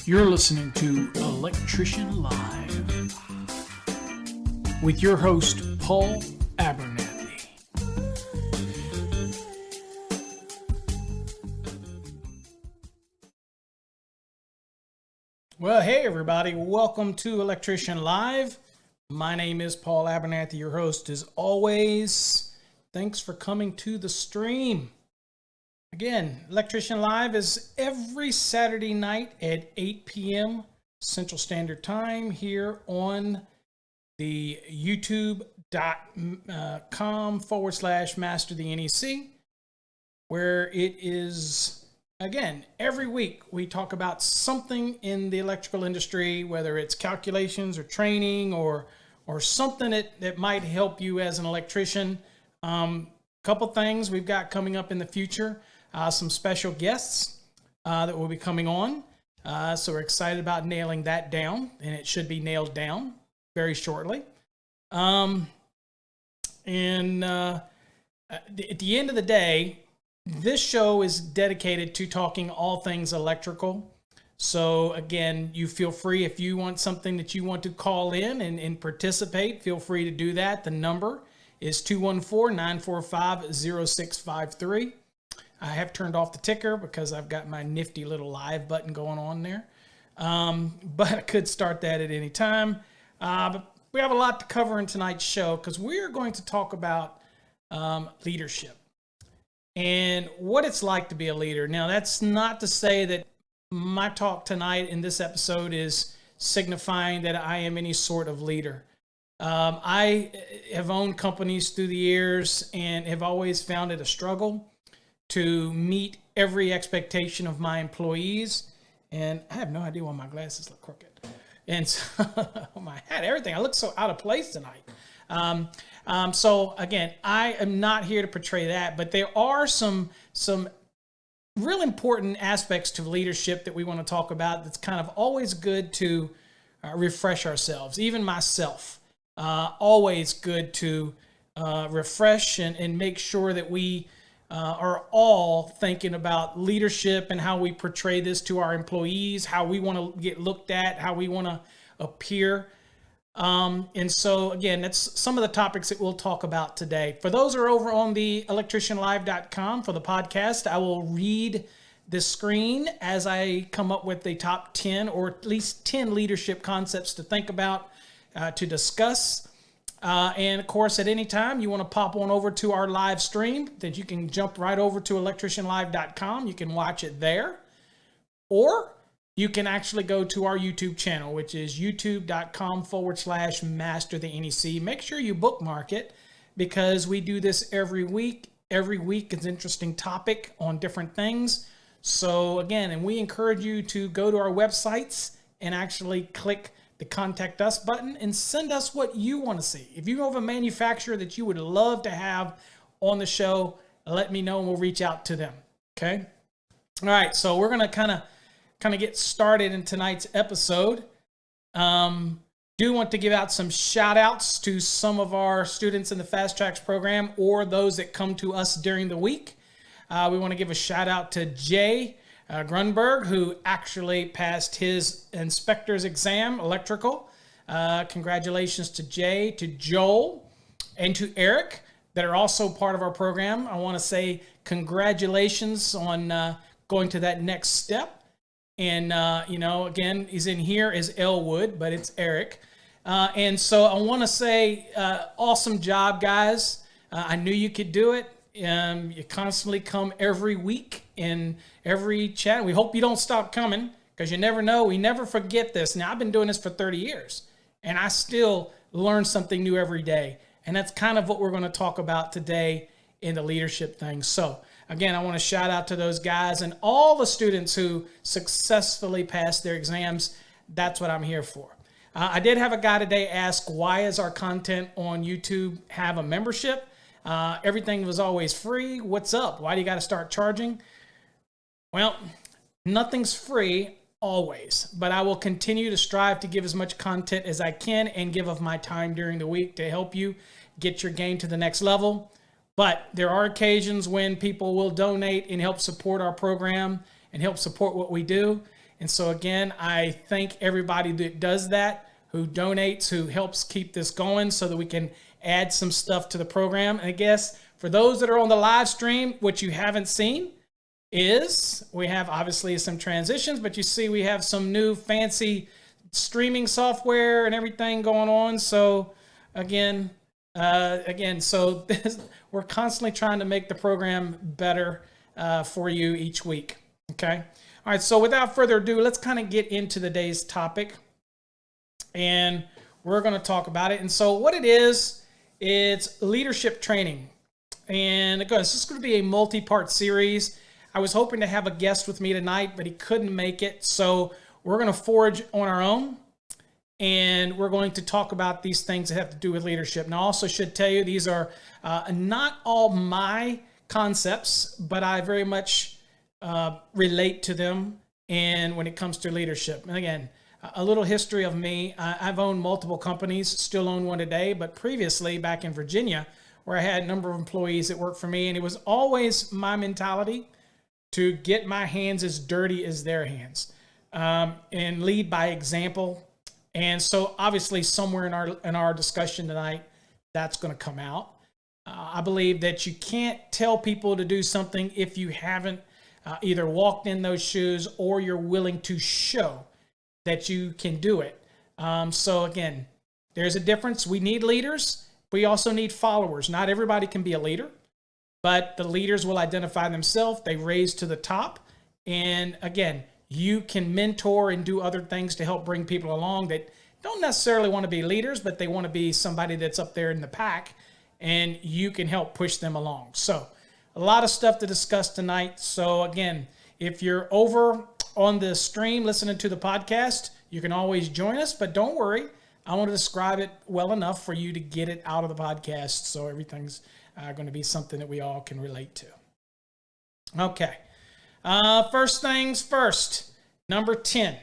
You're listening to Electrician Live with your host, Paul Abernathy. Well, hey everybody, welcome to Electrician Live. My name is Paul Abernathy, your host as always. Thanks for coming to the stream. Again, Electrician Live is every Saturday night at 8 p.m. Central Standard Time here on the youtube.com/Master the NEC, where it is, again, every week we talk about something in the electrical industry, whether it's calculations or training or something that might help you as an electrician. Couple things we've got coming up in the future. Some special guests that will be coming on. So we're excited about nailing that down, and it should be nailed down very shortly. At the end of the day, this show is dedicated to talking all things electrical. So again, you feel free, if you want something that you want to call in and participate, feel free to do that. The number is 214-945-0653. I have turned off the ticker because I've got my nifty little live button going on there. But I could start that at any time. But we have a lot to cover in tonight's show because we're going to talk about leadership and what it's like to be a leader. Now, that's not to say that my talk tonight in this episode is signifying that I am any sort of leader. I have owned companies through the years and have always found it a struggle to meet every expectation of my employees. And I have no idea why my glasses look crooked. And so, my hat, everything. I look so out of place tonight. So again, I am not here to portray that, but there are some real important aspects to leadership that we want to talk about. That's kind of always good to refresh ourselves. Even myself, always good to refresh and make sure that we are all thinking about leadership and how we portray this to our employees, how we want to get looked at, how we want to appear. And so, again, that's some of the topics that we'll talk about today. For those who are over on the electricianlive.com for the podcast, I will read the screen as I come up with the top 10 or at least 10 leadership concepts to think about, to discuss. And of course, at any time you want to pop on over to our live stream, that you can jump right over to electricianlive.com. You can watch it there, or you can actually go to our YouTube channel, which is youtube.com/Master the NEC. Make sure you bookmark it because we do this every week. Every week is an interesting topic on different things. So again, and we encourage you to go to our websites and actually click the Contact Us button and send us what you want to see. If you have a manufacturer that you would love to have on the show, let me know and we'll reach out to them. Okay. All right. So we're going to kind of get started in tonight's episode. Do want to give out some shout outs to some of our students in the Fast Tracks program or those that come to us during the week. We want to give a shout out to Jay Grunberg, who actually passed his inspector's exam, electrical. Congratulations to Jay, to Joel, and to Eric that are also part of our program. I want to say congratulations on going to that next step. And, again, he's in here as Elwood, but it's Eric. And so I want to say awesome job, guys. I knew you could do it. You constantly come every week in every chat. We hope you don't stop coming because you never know. We never forget this. Now, I've been doing this for 30 years, and I still learn something new every day. And that's kind of what we're going to talk about today in the leadership thing. So, again, I want to shout out to those guys and all the students who successfully passed their exams. That's what I'm here for. I did have a guy today ask, why is our content on YouTube have a membership? Everything was always free. What's up? Why do you got to start charging? Well, nothing's free always, but I will continue to strive to give as much content as I can and give of my time during the week to help you get your game to the next level. But there are occasions when people will donate and help support our program and help support what we do. And so again, I thank everybody that does that, who donates, who helps keep this going so that we can add some stuff to the program. And I guess for those that are on the live stream, what you haven't seen is we have obviously some transitions, but you see we have some new fancy streaming software and everything going on. So again, so we're constantly trying to make the program better for you each week. Okay. All right. So without further ado, let's kind of get into the day's topic, and we're going to talk about it. And so what it is, it's leadership training. And again, this is going to be a multi-part series. I was hoping to have a guest with me tonight, but he couldn't make it. So we're going to forge on our own, and we're going to talk about these things that have to do with leadership. Now, I also should tell you, these are not all my concepts, but I very much relate to them. And when it comes to leadership, and again, a little history of me. I've owned multiple companies, still own one today, but previously back in Virginia, where I had a number of employees that worked for me, and it was always my mentality to get my hands as dirty as their hands, and lead by example. And so obviously somewhere in our discussion tonight, that's going to come out. I believe that you can't tell people to do something if you haven't either walked in those shoes or you're willing to show that you can do it. So again, there's a difference. We need leaders. We also need followers. Not everybody can be a leader, but the leaders will identify themselves. They raise to the top. And again, you can mentor and do other things to help bring people along that don't necessarily want to be leaders, but they want to be somebody that's up there in the pack, and you can help push them along. So a lot of stuff to discuss tonight. So again, if you're over on the stream listening to the podcast, you can always join us, but don't worry. I want to describe it well enough for you to get it out of the podcast, so everything's going to be something that we all can relate to. Okay. First things first, number 10,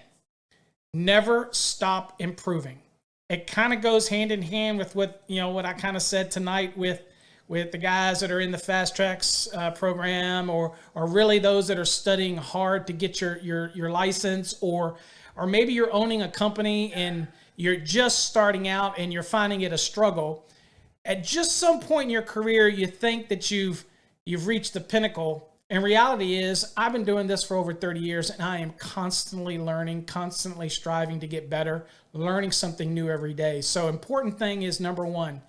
never stop improving. It kind of goes hand in hand with what I kind of said tonight with the guys that are in the Fast Tracks program, or really those that are studying hard to get your license, or maybe you're owning a company and you're just starting out and you're finding it a struggle. At just some point in your career, you think that you've reached the pinnacle. And reality is, I've been doing this for over 30 years, and I am constantly learning, constantly striving to get better, learning something new every day. So important thing is, number one,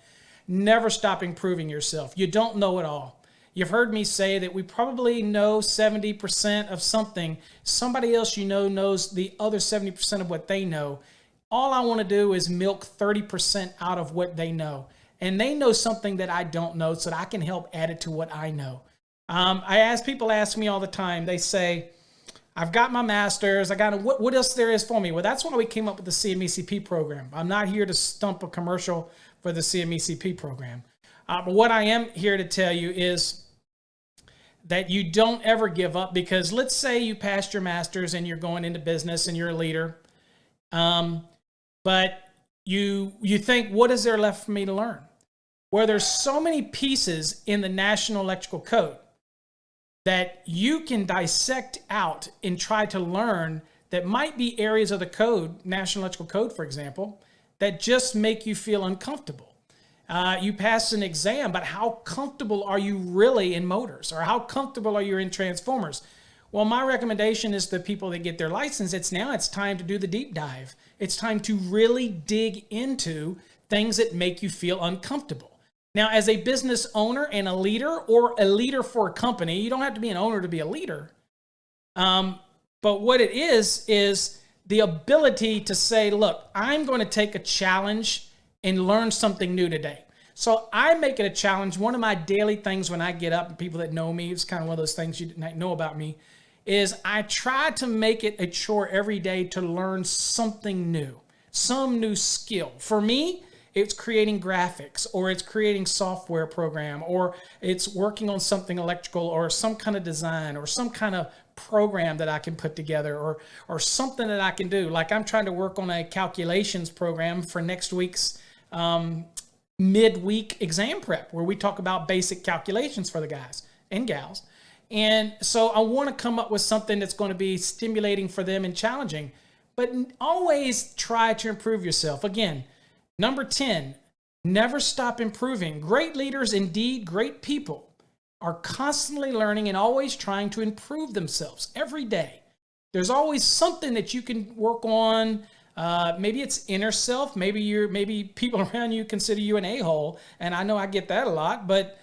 never stop improving yourself. You don't know it all. You've heard me say that we probably know 70% of something. Somebody else knows the other 70% of what they know. All I want to do is milk 30% out of what they know. And they know something that I don't know, so that I can help add it to what I know. People ask me all the time, they say, I've got my master's, what else there is for me? Well, that's why we came up with the CMECP program. I'm not here to stump a commercial for the CMECP program. But what I am here to tell you is that you don't ever give up, because let's say you passed your master's and you're going into business and you're a leader. But you think, what is there left for me to learn? Well, there's so many pieces in the National Electrical Code that you can dissect out and try to learn that might be areas of the code, National Electrical Code, for example, that just make you feel uncomfortable. You pass an exam, but how comfortable are you really in motors? Or how comfortable are you in transformers? Well, my recommendation is to people that get their license, it's time to do the deep dive. It's time to really dig into things that make you feel uncomfortable. Now, as a business owner and a leader, or a leader for a company, you don't have to be an owner to be a leader. But what it is the ability to say, look, I'm going to take a challenge and learn something new today. So I make it a challenge. One of my daily things when I get up, and people that know me, it's kind of one of those things you know about me, is I try to make it a chore every day to learn something new, some new skill. For me, it's creating graphics, or it's creating software program, or it's working on something electrical, or some kind of design, or some kind of program that I can put together, or something that I can do. Like I'm trying to work on a calculations program for next week's midweek exam prep where we talk about basic calculations for the guys and gals. And so I want to come up with something that's going to be stimulating for them and challenging, but always try to improve yourself. Again, number 10, never stop improving. Great leaders, indeed great people, are constantly learning and always trying to improve themselves every day. There's always something that you can work on. Maybe it's inner self. Maybe people around you consider you an a-hole. And I know I get that a lot, but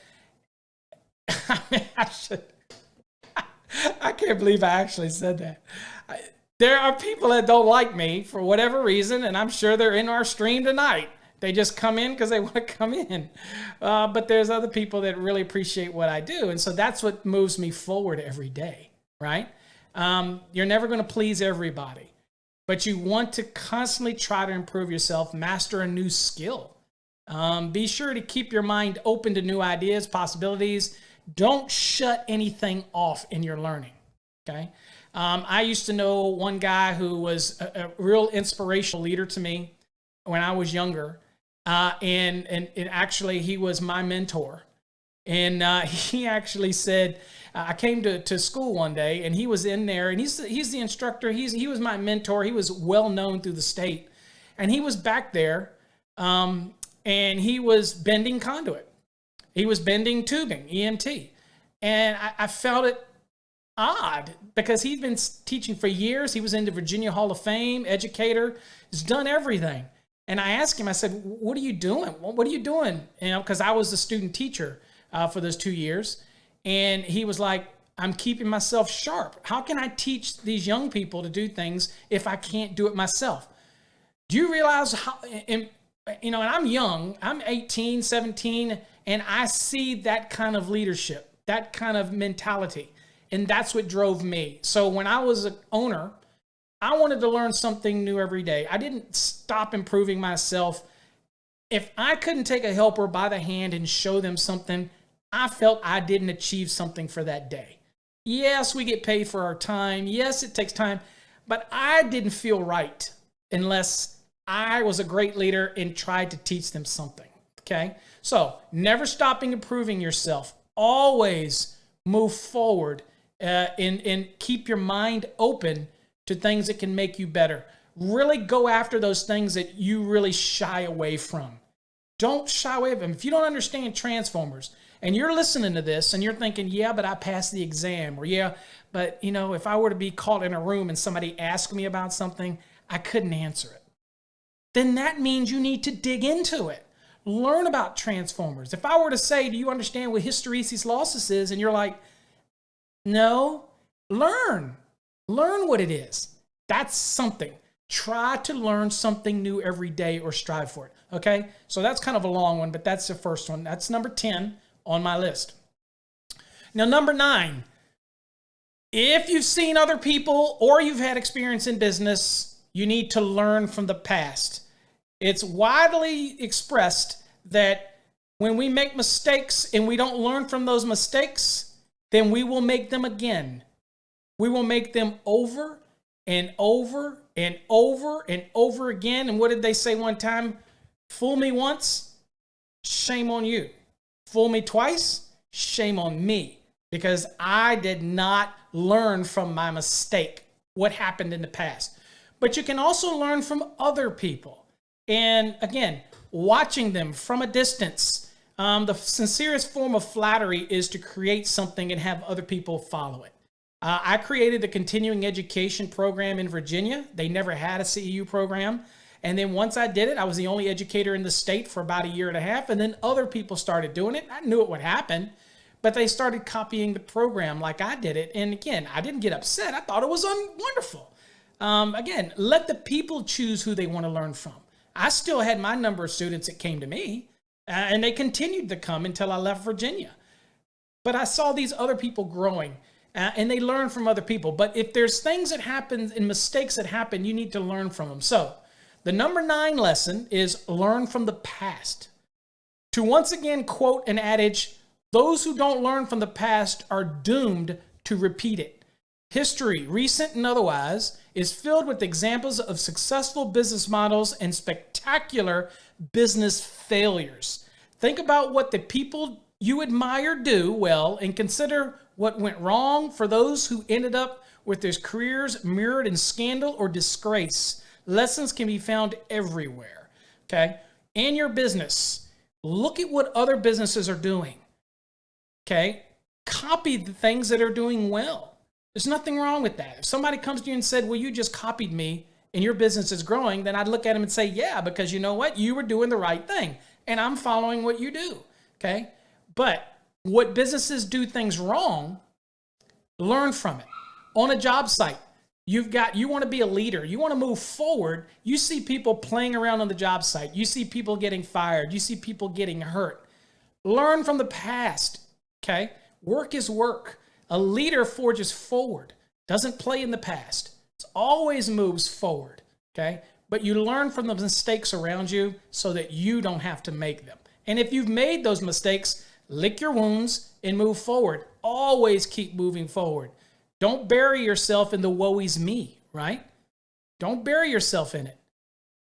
I can't believe I actually said that. There are people that don't like me for whatever reason, and I'm sure they're in our stream tonight. They just come in because they want to come in. But there's other people that really appreciate what I do. And so that's what moves me forward every day, right? You're never going to please everybody, but you want to constantly try to improve yourself, master a new skill. Be sure to keep your mind open to new ideas, possibilities. Don't shut anything off in your learning, okay? I used to know one guy who was a real inspirational leader to me when I was younger. And actually, he was my mentor. And he actually said, I came to school one day, and he was in there, and he's the instructor. He was my mentor. He was well known through the state. And he was back there, and he was bending conduit. He was bending tubing, EMT. And I felt it odd because he'd been teaching for years. He was in the Virginia Hall of Fame, educator, has done everything. And I asked him, I said, what are you doing? What are you doing? You know, because I was the student teacher for those 2 years. And he was like, I'm keeping myself sharp. How can I teach these young people to do things if I can't do it myself? Do you realize how, and I'm young, I'm 18, 17, and I see that kind of leadership, that kind of mentality. And that's what drove me. So when I was an owner, I wanted to learn something new every day. I didn't stop improving myself. If I couldn't take a helper by the hand and show them something, I felt I didn't achieve something for that day. Yes, we get paid for our time. Yes, it takes time, but I didn't feel right unless I was a great leader and tried to teach them something, okay? So never stopping improving yourself. Always move forward and keep your mind open to things that can make you better. Really go after those things that you really shy away from. Don't shy away from them. If you don't understand transformers and you're listening to this and you're thinking, yeah, but I passed the exam, or yeah, but if I were to be caught in a room and somebody asked me about something, I couldn't answer it, then that means you need to dig into it. Learn about transformers. If I were to say, do you understand what hysteresis losses is? And you're like, no, learn what it is. That's something. Try to learn something new every day or strive for it. Okay. So that's kind of a long one, but that's the first one. That's number 10 on my list. Now, number 9, if you've seen other people or you've had experience in business, you need to learn from the past. It's widely expressed that when we make mistakes and we don't learn from those mistakes, then we will make them again. We will make them over and over and over and over again. And what did they say one time? Fool me once, shame on you. Fool me twice, shame on me. Because I did not learn from my mistake, what happened in the past. But you can also learn from other people. And again, watching them from a distance. The sincerest form of flattery is to create something and have other people follow it. I created the continuing education program in Virginia. They never had a CEU program. And then once I did it, I was the only educator in the state for about a year and a half. And then other people started doing it. I knew it would happen, but they started copying the program like I did it. And again, I didn't get upset. I thought it was wonderful. Again, let the people choose who they want to learn from. I still had my number of students that came to me, and they continued to come until I left Virginia. But I saw these other people growing, and they learn from other people. But if there's things that happen and mistakes that happen, you need to learn from them. So the number 9 lesson is learn from the past. To once again quote an adage, those who don't learn from the past are doomed to repeat it. History, recent and otherwise, is filled with examples of successful business models and spectacular business failures. Think about what the people you admire do well and consider what went wrong for those who ended up with their careers mirrored in scandal or disgrace. Lessons can be found everywhere, okay? In your business, look at what other businesses are doing, okay? Copy the things that are doing well. There's nothing wrong with that. If somebody comes to you and said, well, you just copied me and your business is growing, then I'd look at them and say, yeah, because you know what? You were doing the right thing and I'm following what you do, okay? But what businesses do things wrong, learn from it. On a job site, you want to be a leader. You want to move forward. You see people playing around on the job site. You see people getting fired. You see people getting hurt. Learn from the past, okay? Work is work. A leader forges forward, doesn't play in the past. It always moves forward, okay? But you learn from the mistakes around you so that you don't have to make them. And if you've made those mistakes, lick your wounds and move forward. Always keep moving forward. Don't bury yourself in the woe is me, right? Don't bury yourself in it.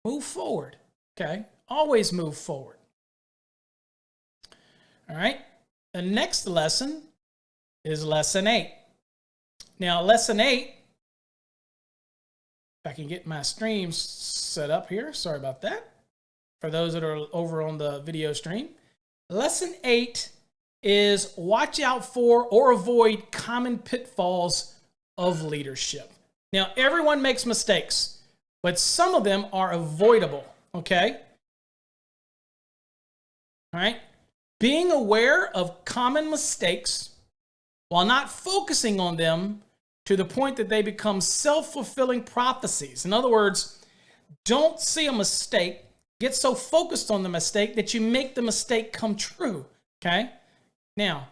Move forward, okay? Always move forward. All right? The next lesson is lesson 8. Now, lesson 8, if I can get my stream set up here. Sorry about that. For those that are over on the video stream. Lesson 8 is watch out for or avoid common pitfalls of leadership. Now, everyone makes mistakes, but some of them are avoidable, okay? All right? Being aware of common mistakes while not focusing on them to the point that they become self-fulfilling prophecies. In other words, don't see a mistake, get so focused on the mistake that you make the mistake come true, okay? Now,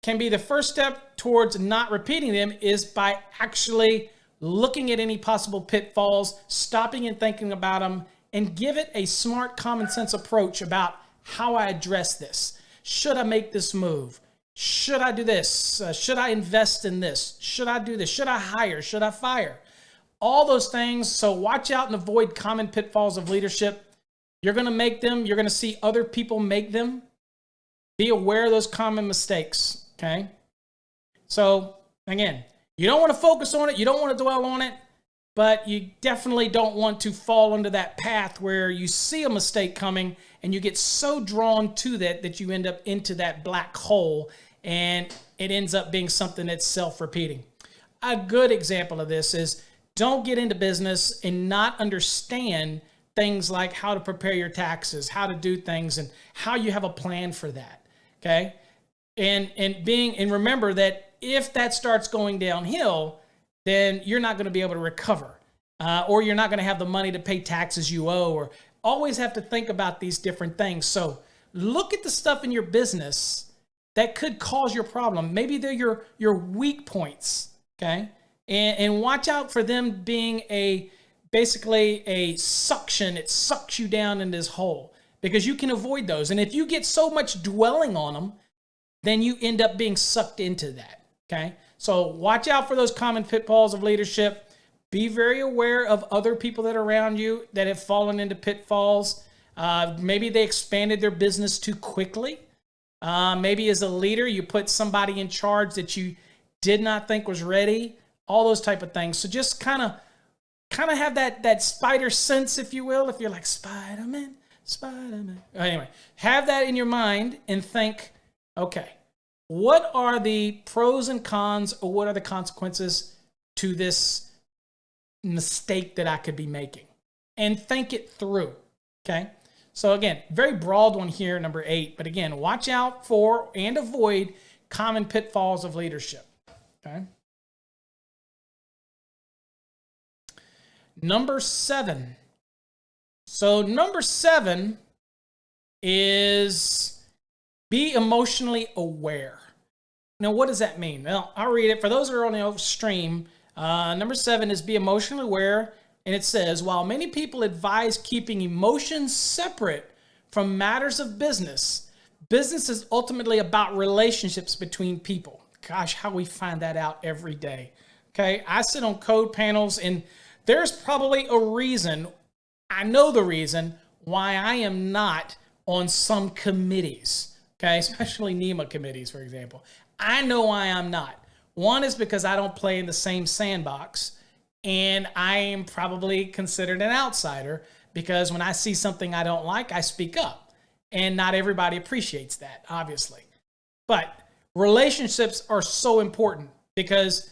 can be the first step towards not repeating them is by actually looking at any possible pitfalls, stopping and thinking about them, and give it a smart, common sense approach about how I address this. Should I make this move? Should I do this? Should I invest in this? Should I do this? Should I hire? Should I fire? All those things. So watch out and avoid common pitfalls of leadership. You're going to make them. You're going to see other people make them. Be aware of those common mistakes, okay? So, again, you don't want to focus on it. You don't want to dwell on it. But you definitely don't want to fall into that path where you see a mistake coming and you get so drawn to that you end up into that black hole and it ends up being something that's self-repeating. A good example of this is don't get into business and not understand things like how to prepare your taxes, how to do things, and how you have a plan for that. Okay, and remember that if that starts going downhill, then you're not going to be able to recover, or you're not going to have the money to pay taxes you owe, or always have to think about these different things. So look at the stuff in your business that could cause your problem. Maybe they're your weak points, okay, and watch out for them being basically a suction. It sucks you down in this hole. Because you can avoid those. And if you get so much dwelling on them, then you end up being sucked into that, okay? So watch out for those common pitfalls of leadership. Be very aware of other people that are around you that have fallen into pitfalls. Maybe they expanded their business too quickly. Maybe as a leader, you put somebody in charge that you did not think was ready. All those type of things. So just kind of have that spider sense, if you will. If you're like, Spider-Man. Anyway, have that in your mind and think, okay, what are the pros and cons, or what are the consequences to this mistake that I could be making? And think it through, okay? So again, very broad one here, number 8. But again, watch out for and avoid common pitfalls of leadership, okay? Number 7. So number 7 is be emotionally aware. Now, what does that mean? Well, I'll read it. For those who are on the stream, number 7 is be emotionally aware. And it says, while many people advise keeping emotions separate from matters of business, business is ultimately about relationships between people. Gosh, how we find that out every day. Okay, I sit on code panels, and there's probably a reason. I know the reason why I am not on some committees, okay, especially NEMA committees, for example. I know why I'm not. One is because I don't play in the same sandbox, and I am probably considered an outsider because when I see something I don't like, I speak up. And not everybody appreciates that, obviously. But relationships are so important because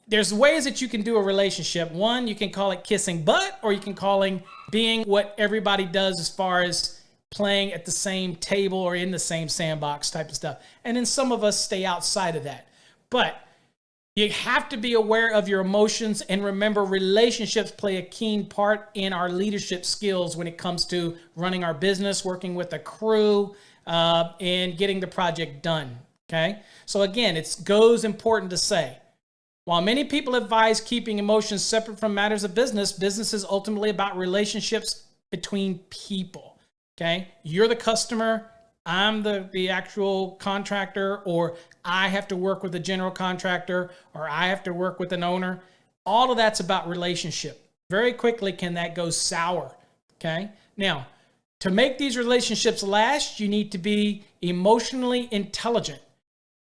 there's ways that you can do a relationship. One, you can call it kissing butt, or you can call it being what everybody does as far as playing at the same table or in the same sandbox type of stuff. And then some of us stay outside of that. But you have to be aware of your emotions, and remember, relationships play a keen part in our leadership skills when it comes to running our business, working with a crew, and getting the project done. Okay? So again, it goes important to say, while many people advise keeping emotions separate from matters of business, business is ultimately about relationships between people. Okay? You're the customer, I'm the actual contractor, or I have to work with a general contractor, or I have to work with an owner. All of that's about relationship. Very quickly can that go sour, okay? Now, to make these relationships last, you need to be emotionally intelligent,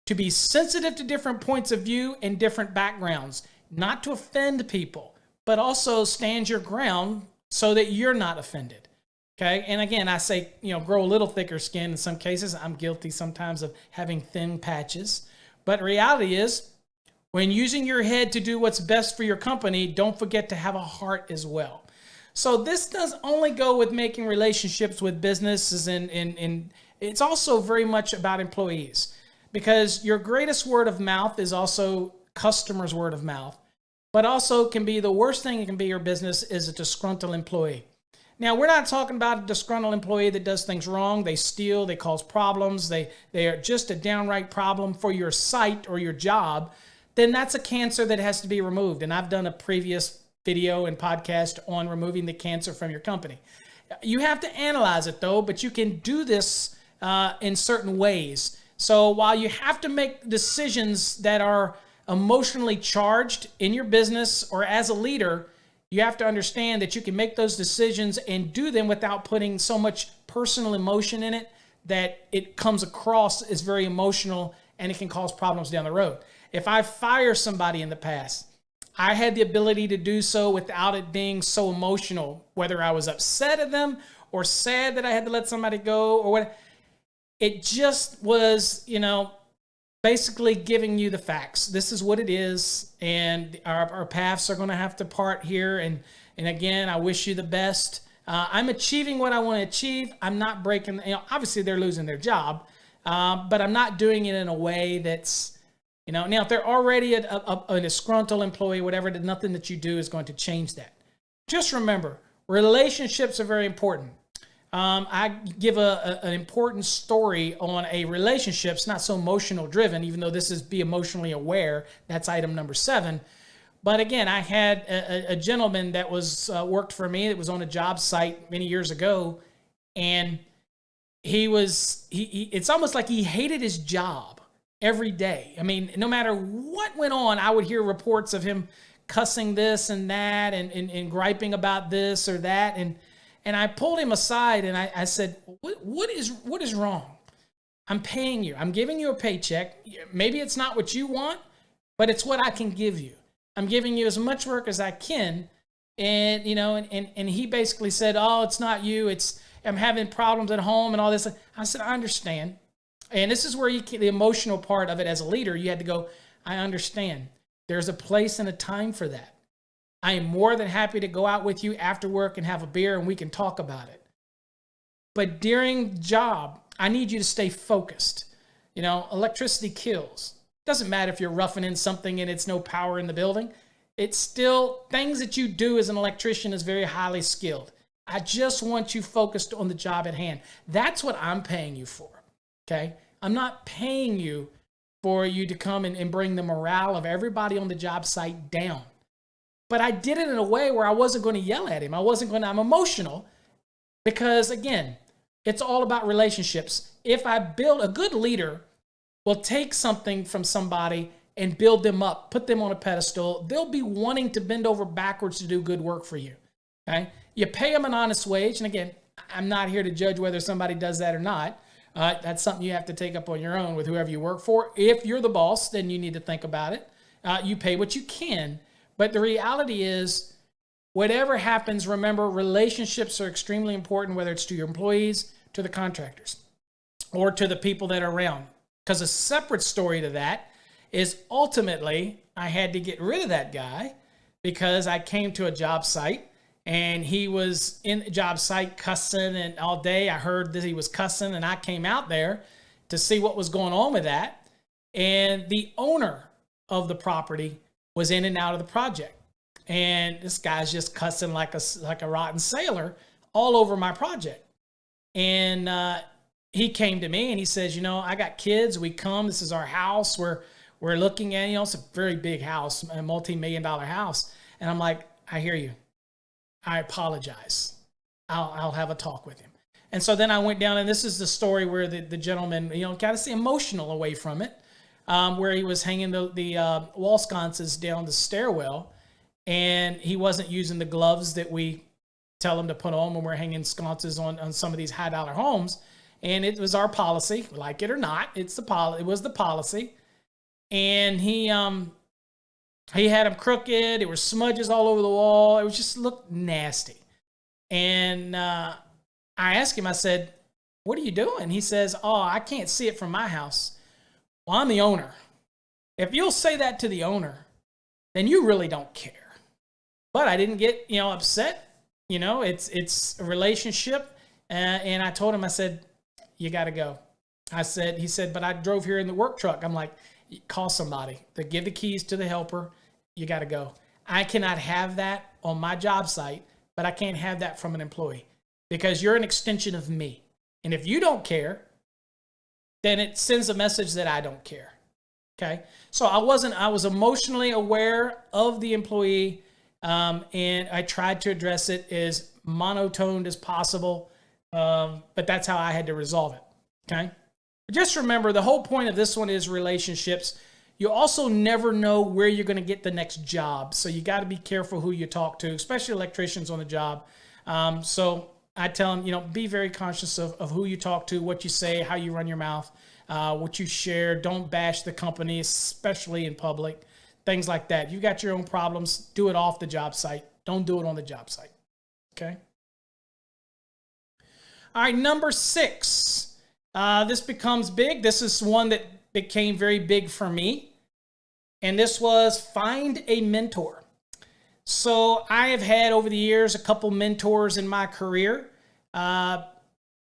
to be sensitive to different points of view and different backgrounds, not to offend people, but also stand your ground so that you're not offended. Okay. And again, I say, grow a little thicker skin in some cases. I'm guilty sometimes of having thin patches. But reality is, when using your head to do what's best for your company, don't forget to have a heart as well. So this does only go with making relationships with businesses, and it's also very much about employees, because your greatest word of mouth is also customers' word of mouth, but also can be the worst thing that can be your business is a disgruntled employee. Now, we're not talking about a disgruntled employee that does things wrong. They steal, they cause problems, they are just a downright problem for your site or your job. Then that's a cancer that has to be removed. And I've done a previous video and podcast on removing the cancer from your company. You have to analyze it though, but you can do this in certain ways. So while you have to make decisions that are emotionally charged in your business or as a leader, you have to understand that you can make those decisions and do them without putting so much personal emotion in it that it comes across as very emotional and it can cause problems down the road. If I fire somebody in the past, I had the ability to do so without it being so emotional, whether I was upset at them or sad that I had to let somebody go or what. It just was, basically giving you the facts. This is what it is, and our paths are going to have to part here. And again, I wish you the best. I'm achieving what I want to achieve. I'm not breaking. Obviously they're losing their job, but I'm not doing it in a way that's, now if they're already a disgruntled employee, whatever, then nothing that you do is going to change that. Just remember, relationships are very important. I give an important story on a relationship. It's not so emotional driven, even though this is be emotionally aware. That's item number 7. But again, I had a gentleman that was worked for me. That was on a job site many years ago. And it's almost like he hated his job every day. I mean, no matter what went on, I would hear reports of him cussing this and that and griping about this or that. And I pulled him aside and I said, what is wrong? I'm paying you. I'm giving you a paycheck. Maybe it's not what you want, but it's what I can give you. I'm giving you as much work as I can. And, and he basically said, oh, it's not you. I'm having problems at home and all this. I said, I understand. And this is where the emotional part of it as a leader, you had to go, I understand. There's a place and a time for that. I am more than happy to go out with you after work and have a beer and we can talk about it. But during the job, I need you to stay focused. Electricity kills. Doesn't matter if you're roughing in something and it's no power in the building. It's still things that you do as an electrician is very highly skilled. I just want you focused on the job at hand. That's what I'm paying you for. Okay? I'm not paying you for you to come and bring the morale of everybody on the job site down. But I did it in a way where I wasn't going to yell at him. I'm emotional because, again, it's all about relationships. If I build a good leader will take something from somebody and build them up, put them on a pedestal, they'll be wanting to bend over backwards to do good work for you. Okay? You pay them an honest wage. And again, I'm not here to judge whether somebody does that or not. That's something you have to take up on your own with whoever you work for. If you're the boss, then you need to think about it. You pay what you can. But the reality is, whatever happens, remember, relationships are extremely important, whether it's to your employees, to the contractors, or to the people that are around. Because a separate story to that is ultimately I had to get rid of that guy because I came to a job site and he was in the job site cussing, and all day I heard that he was cussing, and I came out there to see what was going on with that. And the owner of the property was in and out of the project. And this guy's just cussing like a rotten sailor all over my project. And he came to me and he says, I got kids. We come. This is our house. We're looking at, it's a very big house, a multi-million-dollar house. And I'm like, I hear you. I apologize. I'll have a talk with him. And so then I went down, and this is the story where the gentleman, kind of emotional away from it, where he was hanging the wall sconces down the stairwell, and he wasn't using the gloves that we tell him to put on when we're hanging sconces on some of these high-dollar homes. And it was our policy, like it or not, it was the policy. And he had them crooked. There were smudges all over the wall. It was just looked nasty. And I asked him, I said, what are you doing? He says, I can't see it from my house. Well, I'm the owner. If you'll say that to the owner, then you really don't care. But I didn't get, upset. It's a relationship. And I told him, I said, you got to go. He said, but I drove here in the work truck. I'm like, call somebody to give the keys to the helper. You got to go. I cannot have that on my job site, but I can't have that from an employee because you're an extension of me. And if you don't care, then it sends a message that I don't care. Okay. So I was emotionally aware of the employee. And I tried to address it as monotoned as possible. But that's how I had to resolve it. Okay. But just remember, the whole point of this one is relationships. You also never know where you're going to get the next job. So you got to be careful who you talk to, especially electricians on the job. So I tell them, be very conscious of who you talk to, what you say, how you run your mouth, what you share. Don't bash the company, especially in public, things like that. You got your own problems. Do it off the job site. Don't do it on the job site. Okay. All right, number 6. This becomes big. This is one that became very big for me. And this was find a mentor. So I have had over the years a couple mentors in my career.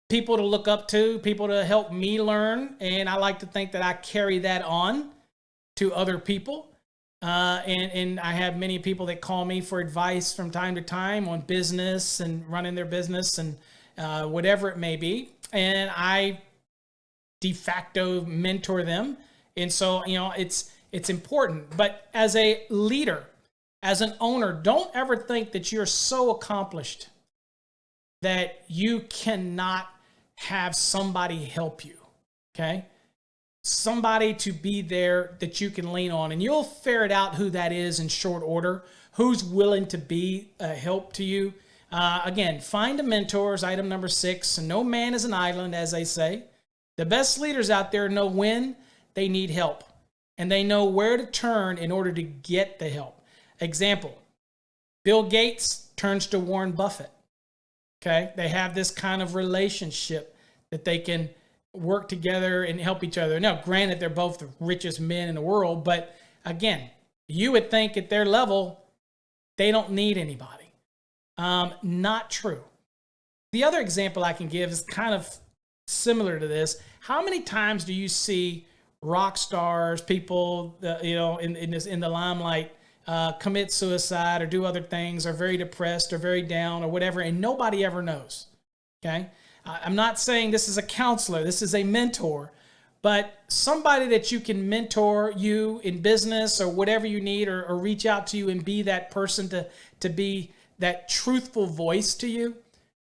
People to look up to, people to help me learn. And I like to think that I carry that on to other people. And I have many people that call me for advice from time to time on business and running their business and whatever it may be. And I de facto mentor them. And so, it's important. But as a leader, as an owner, don't ever think that you're so accomplished that you cannot have somebody help you. Okay. Somebody to be there that you can lean on, and you'll ferret out who that is in short order, who's willing to be a help to you. Again, find a mentor is item number 6. And no man is an island, as they say. The best leaders out there know when they need help, and they know where to turn in order to get the help. Example, Bill Gates turns to Warren Buffett. Okay, they have this kind of relationship that they can work together and help each other. Now, granted, they're both the richest men in the world, but again, you would think at their level, they don't need anybody. Not true. The other example I can give is kind of similar to this. How many times do you see rock stars, people, in the limelight, commit suicide or do other things, or very depressed or very down or whatever, and nobody ever knows? Okay. I'm not saying this is a counselor. This is a mentor, but somebody that you can mentor you in business or whatever you need, or reach out to you and be that person to be that truthful voice to you.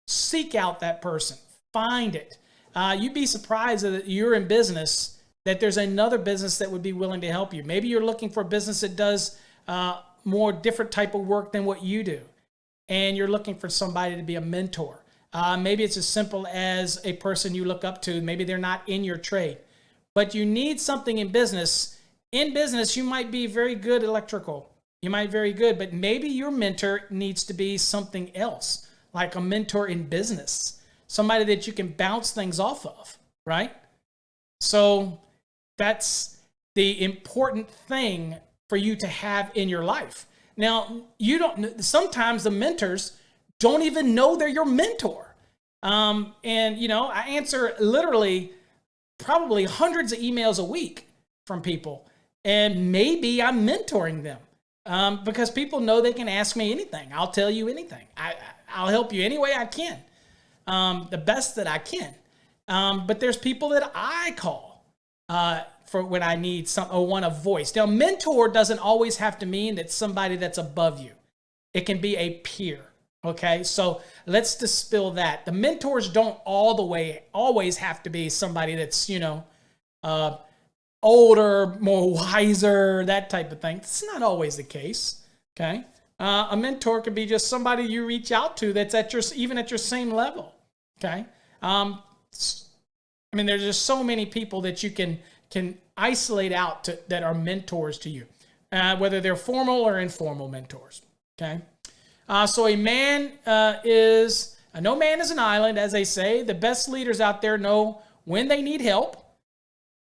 Seek out that person. Find it. You'd be surprised that you're in business, that there's another business that would be willing to help you. Maybe you're looking for a business that does more different type of work than what you do, and you're looking for somebody to be a mentor. Maybe it's as simple as a person you look up to. Maybe they're not in your trade, but you need something in business. In business, you might be very good at electrical. You might be very good, but maybe your mentor needs to be something else, like a mentor in business, somebody that you can bounce things off of, right? So that's the important thing for you to have in your life. Now, sometimes the mentors don't even know they're your mentor. And, I answer literally probably hundreds of emails a week from people, and maybe I'm mentoring them because people know they can ask me anything. I'll tell you anything. I'll help you any way I can, the best that I can. But there's people that I call for when I need or want a voice. Now, mentor doesn't always have to mean that somebody that's above you. It can be a peer. Okay, so let's dispel that. The mentors don't always have to be somebody that's, older, more wiser, that type of thing. It's not always the case. Okay, a mentor could be just somebody you reach out to that's even at your same level. Okay, there's just so many people that you can isolate out that are mentors to you, whether they're formal or informal mentors. Okay. So no man is an island, as they say. The best leaders out there know when they need help,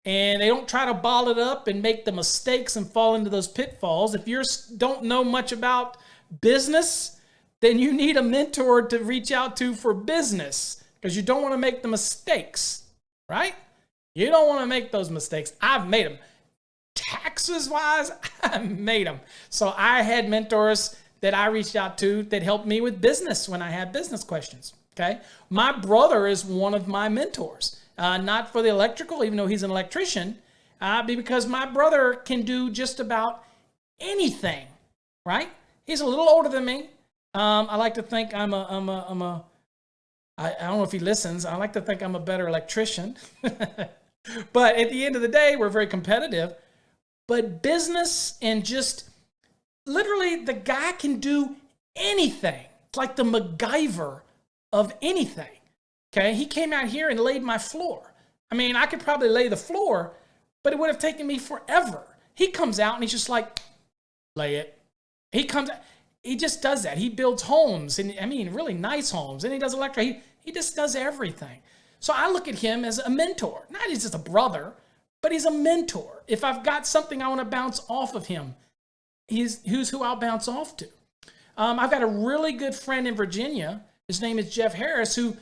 and they don't try to ball it up and make the mistakes and fall into those pitfalls. If you don't know much about business, then you need a mentor to reach out to for business, because you don't want to make the mistakes, right? You don't want to make those mistakes. I've made them. Taxes-wise, I've made them. So I had mentors that I reached out to that helped me with business when I had business questions, okay? My brother is one of my mentors, not for the electrical, even though he's an electrician, because my brother can do just about anything, right? He's a little older than me. I like to think I don't know if he listens. I like to think I'm a better electrician. But at the end of the day, we're very competitive. But business and just literally, the guy can do anything. It's like the MacGyver of anything. Okay, he came out here and laid my floor. I could probably lay the floor, but it would have taken me forever. He comes out and he's just like, lay it. He just does that. He builds homes, and really nice homes, and he does electric. He just does everything. So I look at him as a mentor. Not he's just a brother, but he's a mentor. If I've got something I want to bounce off of him, he's who I'll bounce off to. I've got a really good friend in Virginia. His name is Jeff Harris, who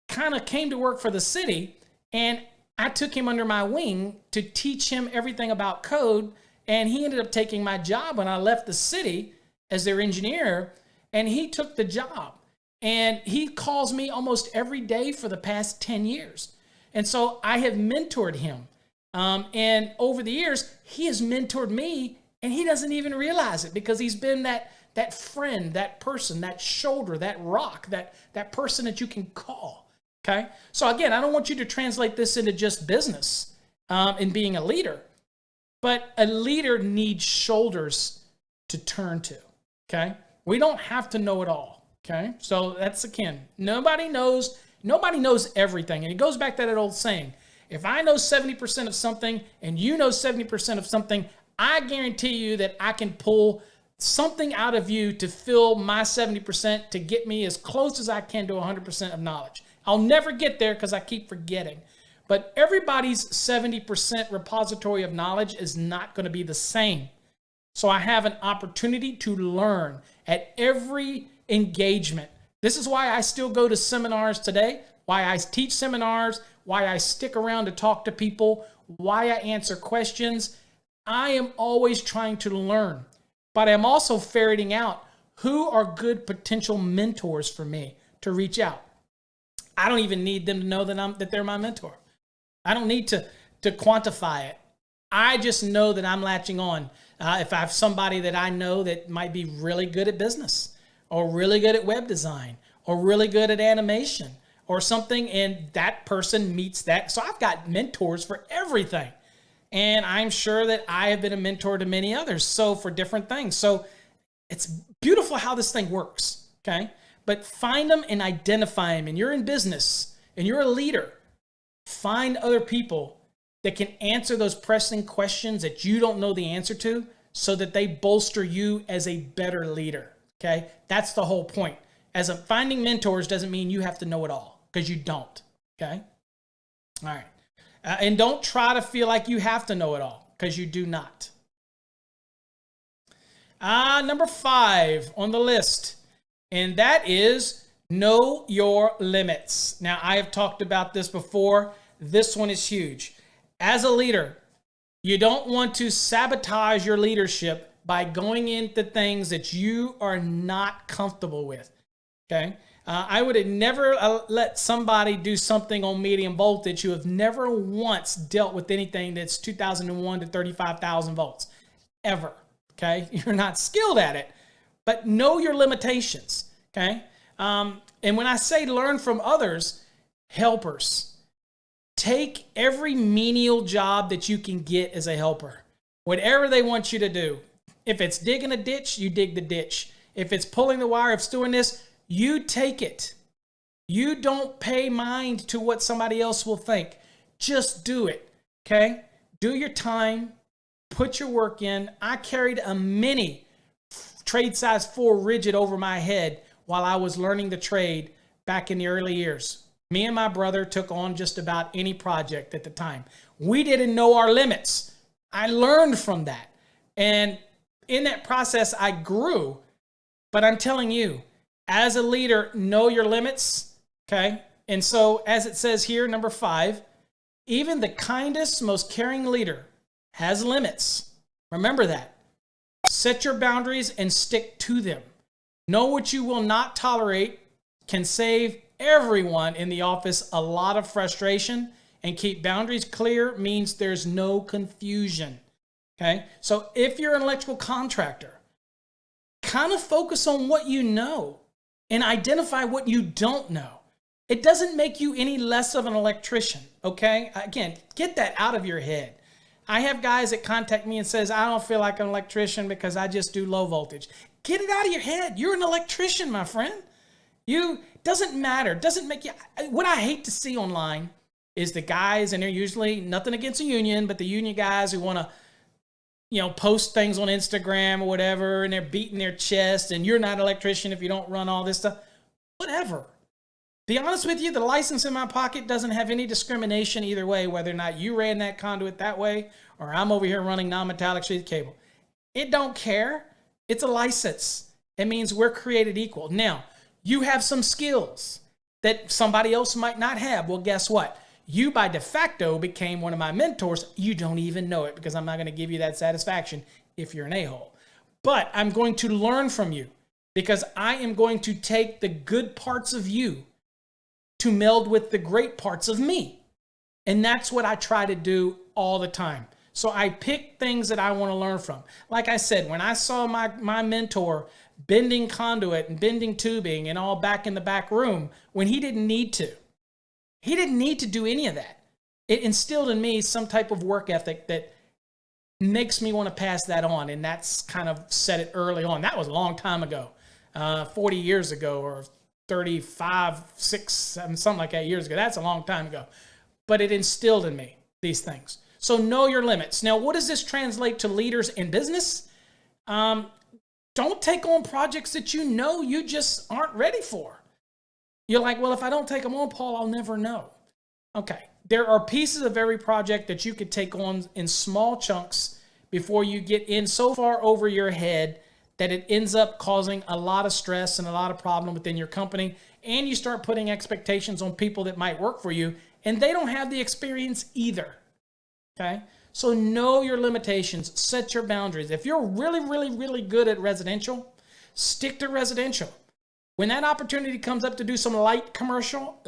kind of came to work for the city, and I took him under my wing to teach him everything about code, and he ended up taking my job when I left the city as their engineer, and he took the job. And he calls me almost every day for the past 10 years. And so I have mentored him. And over the years, he has mentored me, and he doesn't even realize it, because he's been that friend, that person, that shoulder, that rock, that person that you can call. Okay? So again, I don't want you to translate this into just business and being a leader. But a leader needs shoulders to turn to. Okay? We don't have to know it all. Okay, so that's again, nobody knows everything. And it goes back to that old saying, if I know 70% of something and you know 70% of something, I guarantee you that I can pull something out of you to fill my 70% to get me as close as I can to 100% of knowledge. I'll never get there because I keep forgetting. But everybody's 70% repository of knowledge is not going to be the same. So I have an opportunity to learn at every engagement. This is why I still go to seminars today, why I teach seminars, why I stick around to talk to people, why I answer questions. I am always trying to learn, but I'm also ferreting out who are good potential mentors for me to reach out. I don't even need them to know that they're my mentor. I don't need to quantify it. I just know that I'm latching on. If I have somebody that I know that might be really good at business, or really good at web design, or really good at animation, or something, and that person meets that. So I've got mentors for everything. And I'm sure that I have been a mentor to many others, so for different things. So it's beautiful how this thing works, okay? But find them and identify them. And you're in business and you're a leader. Find other people that can answer those pressing questions that you don't know the answer to, so that they bolster you as a better leader. Okay? That's the whole point. Finding mentors doesn't mean you have to know it all, because you don't. Okay? All right. And don't try to feel like you have to know it all, because you do not. Number 5 on the list, and that is know your limits. Now, I have talked about this before. This one is huge. As a leader, you don't want to sabotage your leadership by going into things that you are not comfortable with. Okay? I would never let somebody do something on medium voltage who have never once dealt with anything that's 2001 to 35,000 volts, ever. Okay? You're not skilled at it, but know your limitations. Okay? And when I say learn from others, helpers. Take every menial job that you can get as a helper. Whatever they want you to do. If it's digging a ditch, you dig the ditch. If it's pulling the wire, if it's doing this, you take it. You don't pay mind to what somebody else will think. Just do it. Okay? Do your time. Put your work in. I carried a mini trade size 4 rigid over my head while I was learning the trade back in the early years. Me and my brother took on just about any project at the time. We didn't know our limits. I learned from that. And in that process, I grew. But I'm telling you, as a leader, know your limits. Okay? And so, as it says here, number 5, even the kindest, most caring leader has limits. Remember that. Set your boundaries and stick to them. Know what you will not tolerate can save everyone in the office a lot of frustration, and keep boundaries clear means there's no confusion. Okay? So if you're an electrical contractor, kind of focus on what you know and identify what you don't know. It doesn't make you any less of an electrician. Okay? Again, get that out of your head. I have guys that contact me and says, I don't feel like an electrician because I just do low voltage. Get it out of your head. You're an electrician, my friend. Doesn't matter. Doesn't make you. What I hate to see online is the guys, and they're usually nothing against the union, but the union guys who want to, post things on Instagram or whatever, and they're beating their chest, and you're not an electrician if you don't run all this stuff. Whatever. Be honest with you, the license in my pocket doesn't have any discrimination either way, whether or not you ran that conduit that way, or I'm over here running non-metallic sheath cable. It don't care. It's a license. It means we're created equal. Now, you have some skills that somebody else might not have. Well, guess what? You, by de facto, became one of my mentors. You don't even know it, because I'm not going to give you that satisfaction if you're an a-hole. But I'm going to learn from you, because I am going to take the good parts of you to meld with the great parts of me. And that's what I try to do all the time. So I pick things that I want to learn from. Like I said, when I saw my mentor bending conduit and bending tubing and all back in the back room, when he didn't need to. He didn't need to do any of that. It instilled in me some type of work ethic that makes me want to pass that on. And that's kind of set it early on. That was a long time ago, 40 years ago, or 35, 6, 7, something like that years ago. That's a long time ago. But it instilled in me these things. So know your limits. Now, what does this translate to leaders in business? Don't take on projects that you know you just aren't ready for. You're like, well, if I don't take them on, Paul, I'll never know. Okay. There are pieces of every project that you could take on in small chunks before you get in so far over your head that it ends up causing a lot of stress and a lot of problem within your company. And you start putting expectations on people that might work for you, and they don't have the experience either. Okay? So know your limitations, set your boundaries. If you're really, really, really good at residential, stick to residential. When that opportunity comes up to do some light commercial,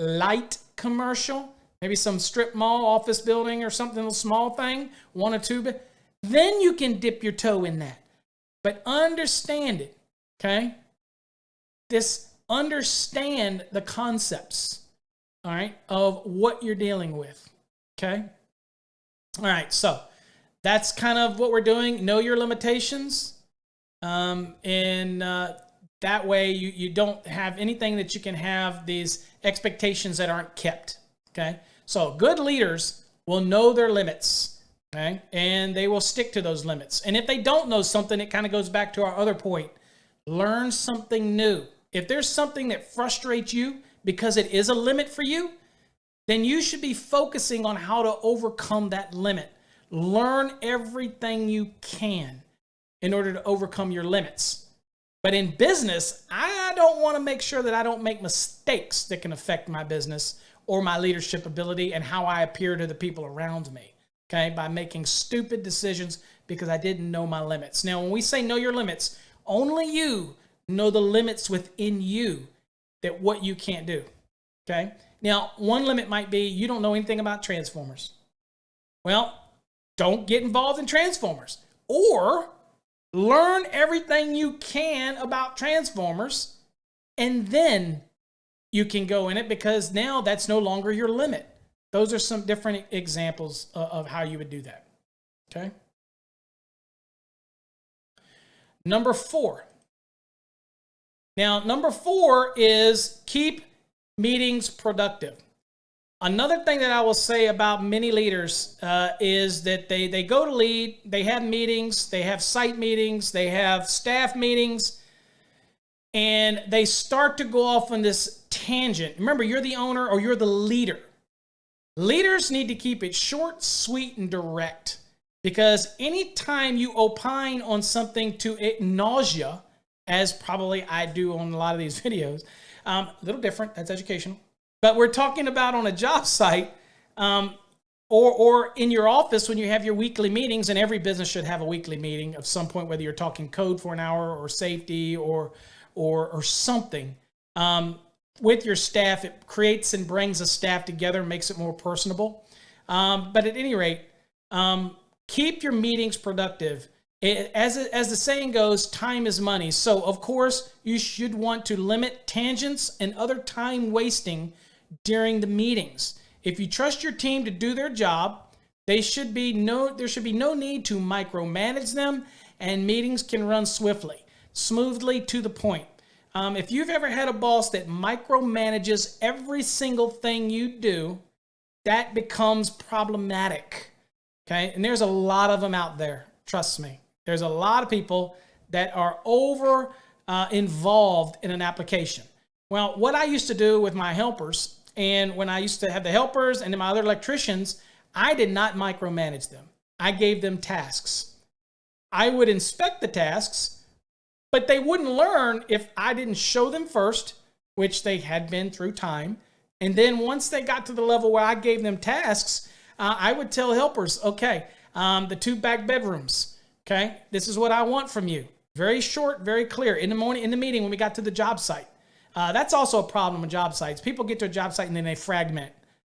maybe some strip mall, office building or something, a small thing, 1 or 2, then you can dip your toe in that. But understand it, okay? Understand the concepts, all right, of what you're dealing with, okay? All right, so that's kind of what we're doing. Know your limitations, and That way you don't have anything that you can have these expectations that aren't kept. Okay. So good leaders will know their limits. Okay. And they will stick to those limits. And if they don't know something, it kind of goes back to our other point. Learn something new. If there's something that frustrates you because it is a limit for you, then you should be focusing on how to overcome that limit. Learn everything you can in order to overcome your limits. But in business, I don't want to make sure that I don't make mistakes that can affect my business or my leadership ability and how I appear to the people around me, okay, by making stupid decisions because I didn't know my limits. Now, when we say know your limits, only you know the limits within you that what you can't do, okay? Now, one limit might be you don't know anything about transformers. Well, don't get involved in transformers. Or learn everything you can about transformers, and then you can go in it, because now that's no longer your limit. Those are some different examples of how you would do that, okay? Number 4. Now, number 4 is keep meetings productive. Another thing that I will say about many leaders is that they go to lead, they have meetings, they have site meetings, they have staff meetings, and they start to go off on this tangent. Remember, you're the owner or you're the leader. Leaders need to keep it short, sweet, and direct, because anytime you opine on something to nausea, as probably I do on a lot of these videos, a little different, that's educational. But we're talking about on a job site or in your office when you have your weekly meetings, and every business should have a weekly meeting of some point, whether you're talking code for an hour or safety or something. With your staff, it creates and brings the staff together, makes it more personable. But at any rate, keep your meetings productive. As the saying goes, time is money. So, of course, you should want to limit tangents and other time wasting during the meetings. If you trust your team to do their job, there should be no need to micromanage them, and meetings can run smoothly to the point. If you've ever had a boss that micromanages every single thing you do, that becomes problematic. Okay, and there's a lot of them out there. Trust me. There's a lot of people that are involved in an application. Well, what I used to do with my helpers, and when I used to have the helpers and then my other electricians, I did not micromanage them. I gave them tasks. I would inspect the tasks, but they wouldn't learn if I didn't show them first, which they had been through time. And then once they got to the level where I gave them tasks, I would tell helpers, okay, the 2 back bedrooms, okay, this is what I want from you. Very short, very clear. In the morning, in the meeting, when we got to the job site. That's also a problem with job sites. People get to a job site and then they fragment.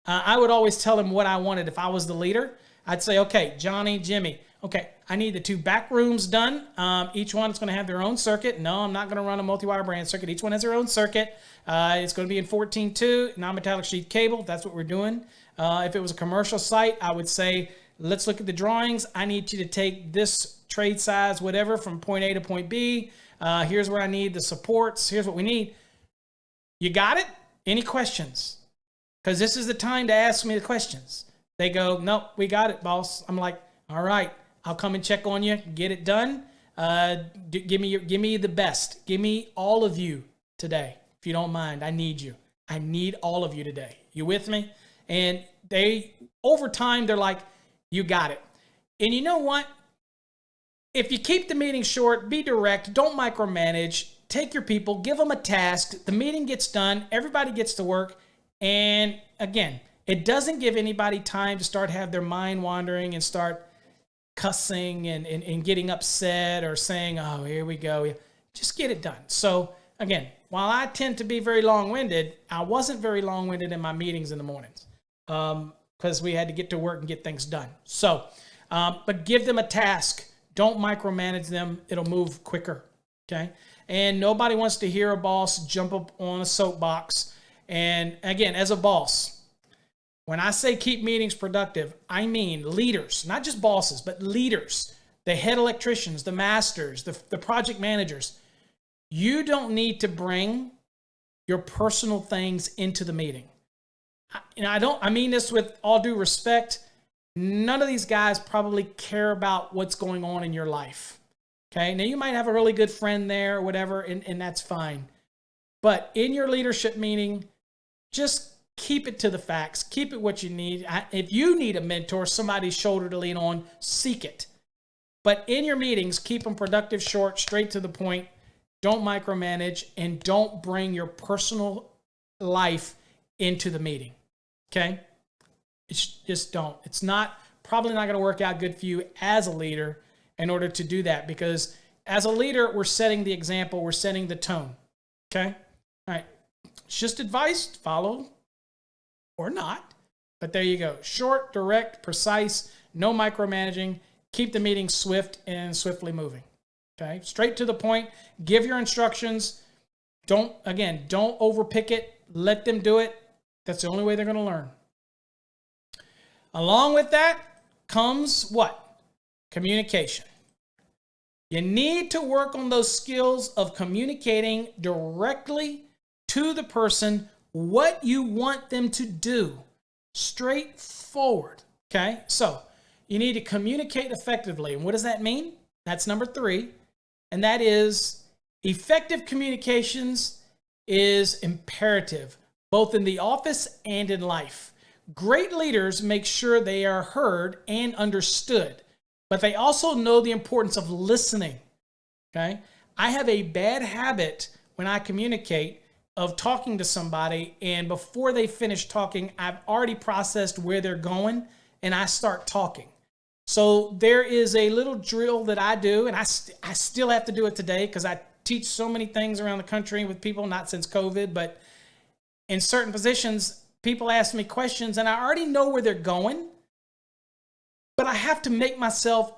I would always tell them what I wanted. If I was the leader, I'd say, okay, Johnny, Jimmy, okay, I need the 2 back rooms done. Each one is going to have their own circuit. No, I'm not going to run a multi-wire brand circuit. Each one has their own circuit. It's going to be in 14.2, non-metallic sheath cable. That's what we're doing. If it was a commercial site, I would say, let's look at the drawings. I need you to take this trade size, whatever, from point A to point B. Here's where I need the supports. Here's what we need. You got it? Any questions? Because this is the time to ask me the questions. They go, nope, we got it, boss. I'm like, all right, I'll come and check on you, get it done. Give me the best. Give me all of you today, if you don't mind. I need you. I need all of you today. You with me? And over time, they're like, you got it. And you know what? If you keep the meeting short, be direct, don't micromanage, take your people, give them a task, the meeting gets done, everybody gets to work, and again, it doesn't give anybody time to start have their mind wandering and start cussing and getting upset or saying, oh, here we go. Just get it done. So again, while I tend to be very long-winded, I wasn't very long-winded in my meetings in the mornings because we had to get to work and get things done. So, but give them a task. Don't micromanage them. It'll move quicker, okay? And nobody wants to hear a boss jump up on a soapbox. And again, as a boss, when I say keep meetings productive, I mean leaders, not just bosses, but leaders, the head electricians, the masters, the project managers. You don't need to bring your personal things into the meeting. And I mean this with all due respect. None of these guys probably care about what's going on in your life. Okay. Now you might have a really good friend there or whatever, and that's fine. But in your leadership meeting, just keep it to the facts. Keep it what you need. If you need a mentor, somebody's shoulder to lean on, seek it. But in your meetings, keep them productive, short, straight to the point. Don't micromanage, and don't bring your personal life into the meeting. Okay? Just don't. It's probably not going to work out good for you as a leader in order to do that, because as a leader, we're setting the example, we're setting the tone. Okay? All right. It's just advice, follow or not. But there you go. Short, direct, precise, no micromanaging. Keep the meeting swift and swiftly moving. Okay? Straight to the point. Give your instructions. Don't overpick it. Let them do it. That's the only way they're going to learn. Along with that comes what? Communication. You need to work on those skills of communicating directly to the person what you want them to do. Straightforward. Okay? So, you need to communicate effectively. And what does that mean? That's number 3. And that is effective communications is imperative, both in the office and in life. Great leaders make sure they are heard and understood, but they also know the importance of listening. Okay? I have a bad habit when I communicate of talking to somebody, and before they finish talking, I've already processed where they're going, and I start talking. So there is a little drill that I do, and I still have to do it today because I teach so many things around the country with people, not since COVID, but in certain positions, people ask me questions, and I already know where they're going, but I have to make myself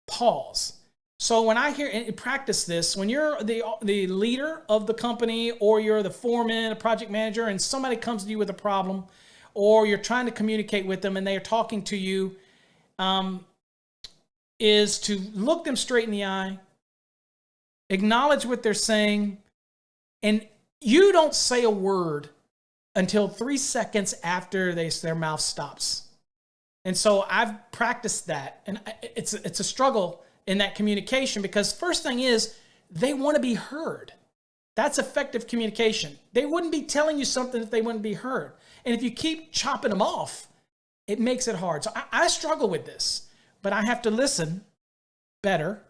pause. So when I hear and practice this, when you're the leader of the company, or you're the foreman, a project manager, and somebody comes to you with a problem, or you're trying to communicate with them and they are talking to you, is to look them straight in the eye, acknowledge what they're saying, and you don't say a word until 3 seconds after their mouth stops. And so I've practiced that, and it's a struggle in that communication, because first thing is they want to be heard. That's effective communication. They wouldn't be telling you something if they wouldn't be heard. And if you keep chopping them off, it makes it hard. So I struggle with this, but I have to listen better,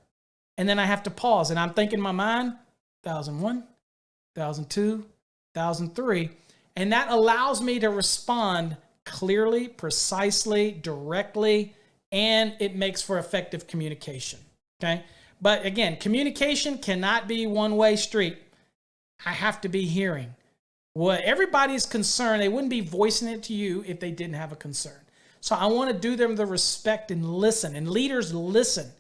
and then I have to pause, and I'm thinking in my mind, 1001, 1002, 1003, and that allows me to respond clearly, precisely, directly, and it makes for effective communication. Okay? But again, communication cannot be one-way street. I have to be hearing what everybody's concern. They wouldn't be voicing it to you if they didn't have a concern. So I want to do them the respect and listen. And leaders listen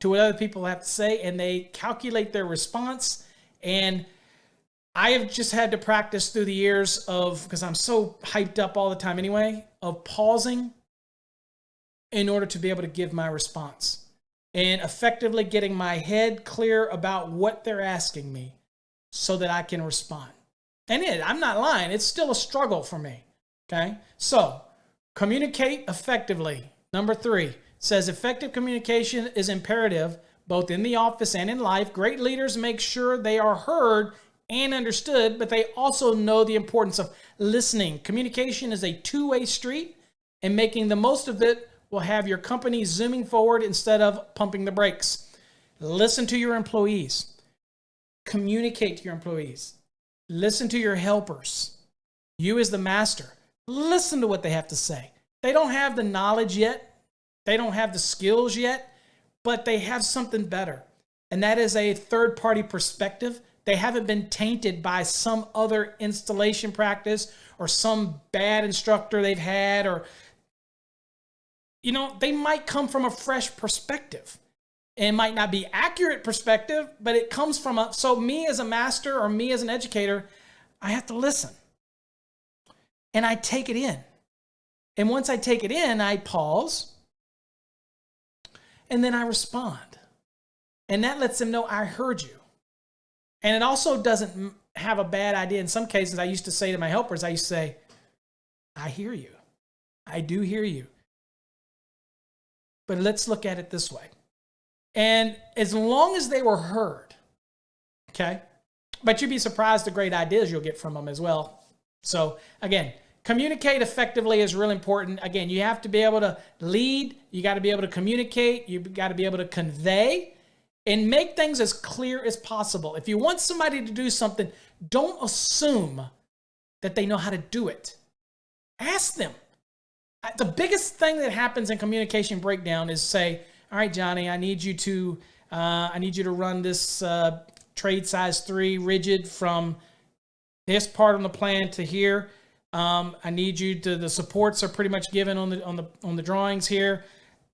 to what other people have to say, and they calculate their response. And I have just had to practice through the years of, because I'm so hyped up all the time anyway, of pausing in order to be able to give my response and effectively getting my head clear about what they're asking me so that I can respond. And I'm not lying. It's still a struggle for me. Okay. So communicate effectively. Number 3 says effective communication is imperative both in the office and in life. Great leaders make sure they are heard and understood, but they also know the importance of listening. Communication is a two-way street, and making the most of it will have your company zooming forward instead of pumping the brakes. Listen to your employees. Communicate to your employees. Listen to your helpers. You as the master, listen to what they have to say. They don't have the knowledge yet. They don't have the skills yet, but they have something better. And that is a third-party perspective. They haven't been tainted by some other installation practice or some bad instructor they've had, or, they might come from a fresh perspective. It might not be accurate perspective, but it comes from so me as a master or me as an educator, I have to listen. And I take it in. And once I take it in, I pause. And then I respond. And that lets them know I heard you. And it also doesn't have a bad idea. In some cases, I used to say to my helpers, I used to say, I hear you. I do hear you. But let's look at it this way. And as long as they were heard, okay? But you'd be surprised the great ideas you'll get from them as well. So again, communicate effectively is really important. Again, you have to be able to lead. You got to be able to communicate. You've got to be able to convey and make things as clear as possible. If you want somebody to do something, don't assume that they know how to do it. Ask them. The biggest thing that happens in communication breakdown is say, all right, Johnny, I need you to run this trade size 3 rigid from this part on the plan to here. I need you to, the supports are pretty much given on the drawings here.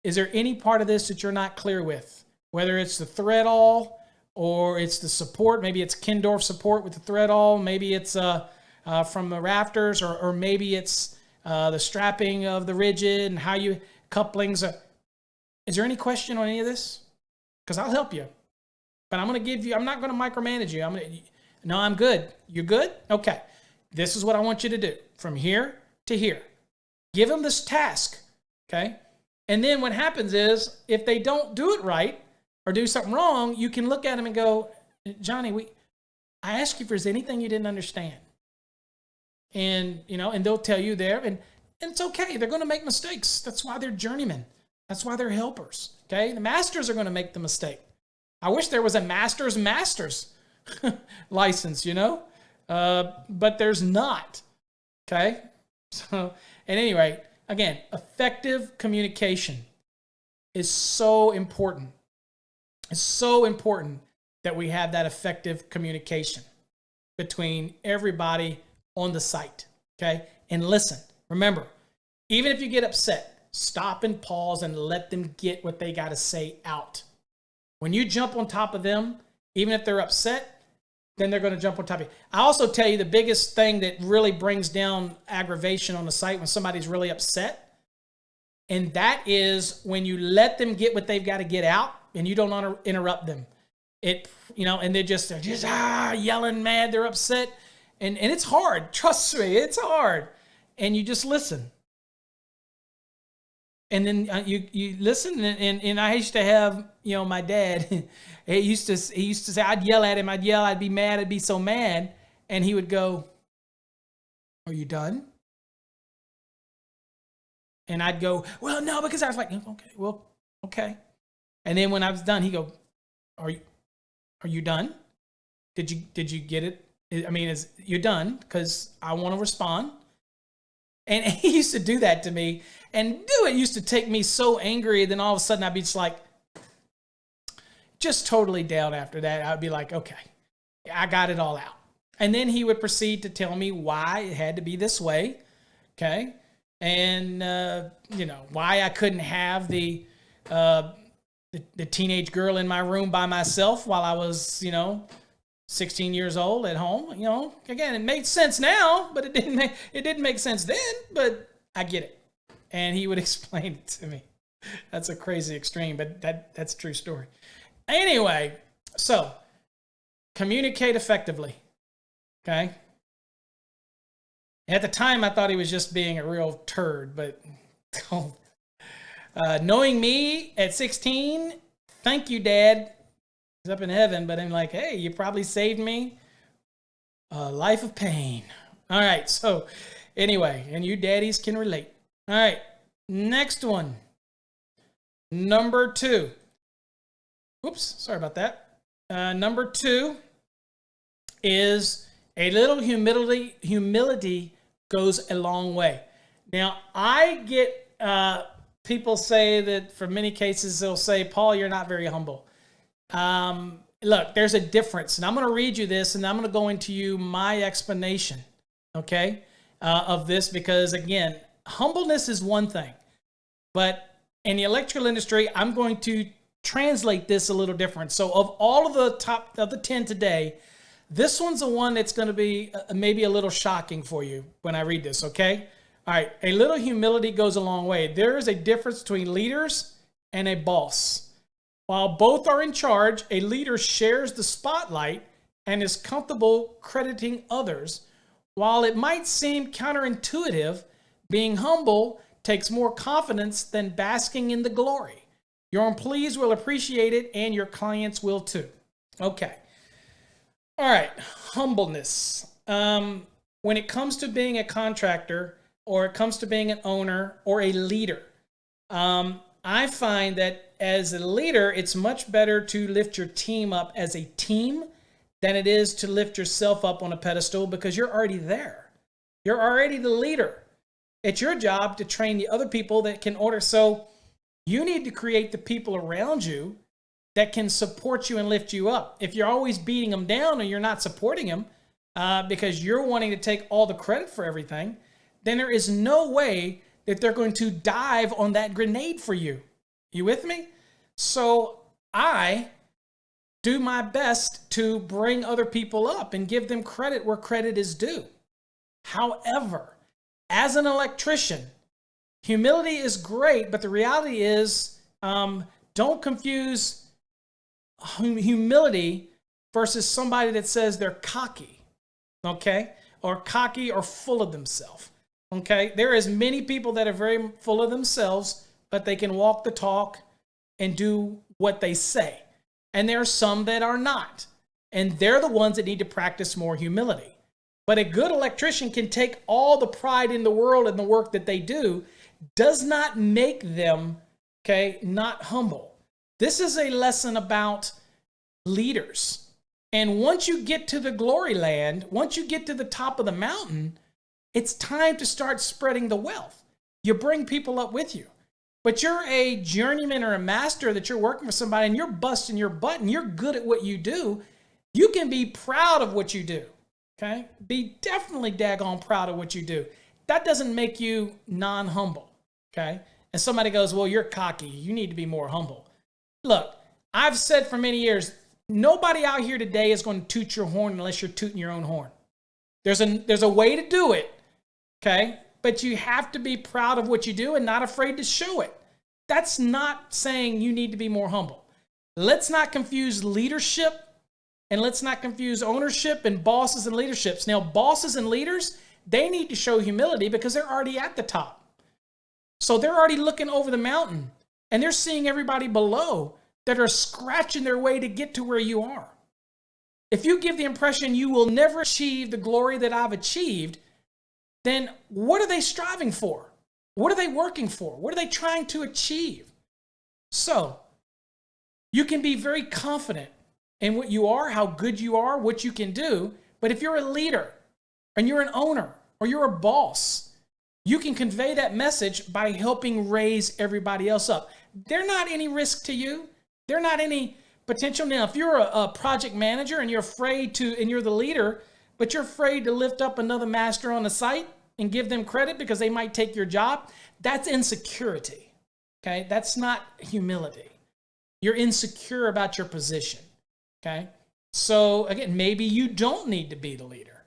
Is there any part of this that you're not clear with? Whether it's the thread awl or it's the support, maybe it's Kindorf support with the thread awl, maybe it's from the rafters, or maybe it's the strapping of the rigid and how you couplings. Is there any question on any of this? Because I'll help you. But I'm not going to micromanage you. No, I'm good. You're good? Okay. This is what I want you to do from here to here. Give them this task, okay? And then what happens is if they don't do it right or do something wrong, you can look at them and go, Johnny, I asked you if there's anything you didn't understand. And, and they'll tell you there, and it's okay. They're going to make mistakes. That's why they're journeymen. That's why they're helpers, okay? The masters are going to make the mistake. I wish there was a master's license, but there's not, okay? So at any rate, again, effective communication is so important. It's so important that we have that effective communication between everybody on the site, okay? And listen, remember, even if you get upset, stop and pause and let them get what they got to say out. When you jump on top of them, even if they're upset, then they're going to jump on top of you. I also tell you the biggest thing that really brings down aggravation on the site when somebody's really upset, and that is when you let them get what they've got to get out and you don't interrupt them. And they're just yelling mad, they're upset. And it's hard. Trust me, it's hard. And you just listen. And then you listen. And I used to have, my dad, he used to say, I'd yell at him. I'd be mad. I'd be so mad. And he would go, are you done? And I'd go, well, no, because I was like, okay. And then when I was done, he'd go, are you done? Did you get it? You're done? Because I want to respond. And he used to do that to me. And it used to take me so angry. Then all of a sudden I'd be just totally down after that. I'd be like, okay, I got it all out. And then he would proceed to tell me why it had to be this way. Okay. And, why I couldn't have the teenage girl in my room by myself while I was, 16 years old at home. Again, it made sense now, but it didn't make sense then, but I get it. And he would explain it to me. That's a crazy extreme, but that's a true story. Anyway, so communicate effectively. Okay. At the time, I thought he was just being a real turd, but knowing me at 16, thank you, Dad. He's up in heaven, but I'm like, hey, you probably saved me a life of pain. All right, so anyway, and you daddies can relate. All right, next one. Number 2. Oops, sorry about that. Number 2 is a little humility goes a long way. Now, I get people say that for many cases, they'll say, Paul, you're not very humble. Look, there's a difference. And I'm going to read you this, and I'm going to go into you my explanation, okay, of this. Because, again, humbleness is one thing. But in the electrical industry, I'm going to translate this a little different. So of all of the 10 today, this one's the one that's going to be maybe a little shocking for you when I read this, okay? All right, a little humility goes a long way. There is a difference between leaders and a boss. While both are in charge, a leader shares the spotlight and is comfortable crediting others. While it might seem counterintuitive, being humble takes more confidence than basking in the glory. Your employees will appreciate it, and your clients will too. Okay. All right. Humbleness. When it comes to being a contractor, or it comes to being an owner or a leader, I find that as a leader, it's much better to lift your team up as a team than it is to lift yourself up on a pedestal, because you're already there. You're already the leader. It's your job to train the other people that can order. So you need to create the people around you that can support you and lift you up. If you're always beating them down and you're not supporting them because you're wanting to take all the credit for everything, then there is no way that they're going to dive on that grenade for you. You with me? So I do my best to bring other people up and give them credit where credit is due. However, as an electrician, humility is great, but the reality is, don't confuse humility versus somebody that says they're cocky, okay? Or cocky or full of themselves, okay? There is many people that are very full of themselves, but they can walk the talk and do what they say. And there are some that are not. And they're the ones that need to practice more humility. But a good electrician can take all the pride in the world in the work that they do, does not make them, okay, not humble. This is a lesson about leaders. And once you get to the glory land, once you get to the top of the mountain, it's time to start spreading the wealth. You bring people up with you. But you're a journeyman or a master that you're working for somebody and you're busting your butt and you're good at what you do, you can be proud of what you do. Okay? Be definitely daggone proud of what you do. That doesn't make you non-humble. Okay? And somebody goes, well, you're cocky. You need to be more humble. Look, I've said for many years, nobody out here today is going to toot your horn unless you're tooting your own horn. There's a way to do it. Okay? But you have to be proud of what you do and not afraid to show it. That's not saying you need to be more humble. Let's not confuse leadership and let's not confuse ownership and bosses and leaderships. Now, bosses and leaders, they need to show humility because they're already at the top. So they're already looking over the mountain and they're seeing everybody below that are scratching their way to get to where you are. If you give the impression you will never achieve the glory that I've achieved, then what are they striving for? What are they working for? What are they trying to achieve? So you can be very confident in what you are, how good you are, what you can do. But if you're a leader and you're an owner or you're a boss, you can convey that message by helping raise everybody else up. They're not any risk to you. They're not any potential. Now, if you're a project manager and you're afraid to, and you're the leader, but you're afraid to lift up another master on the site and give them credit because they might take your job, that's insecurity, okay? That's not humility. You're insecure about your position, okay? So again, maybe you don't need to be the leader.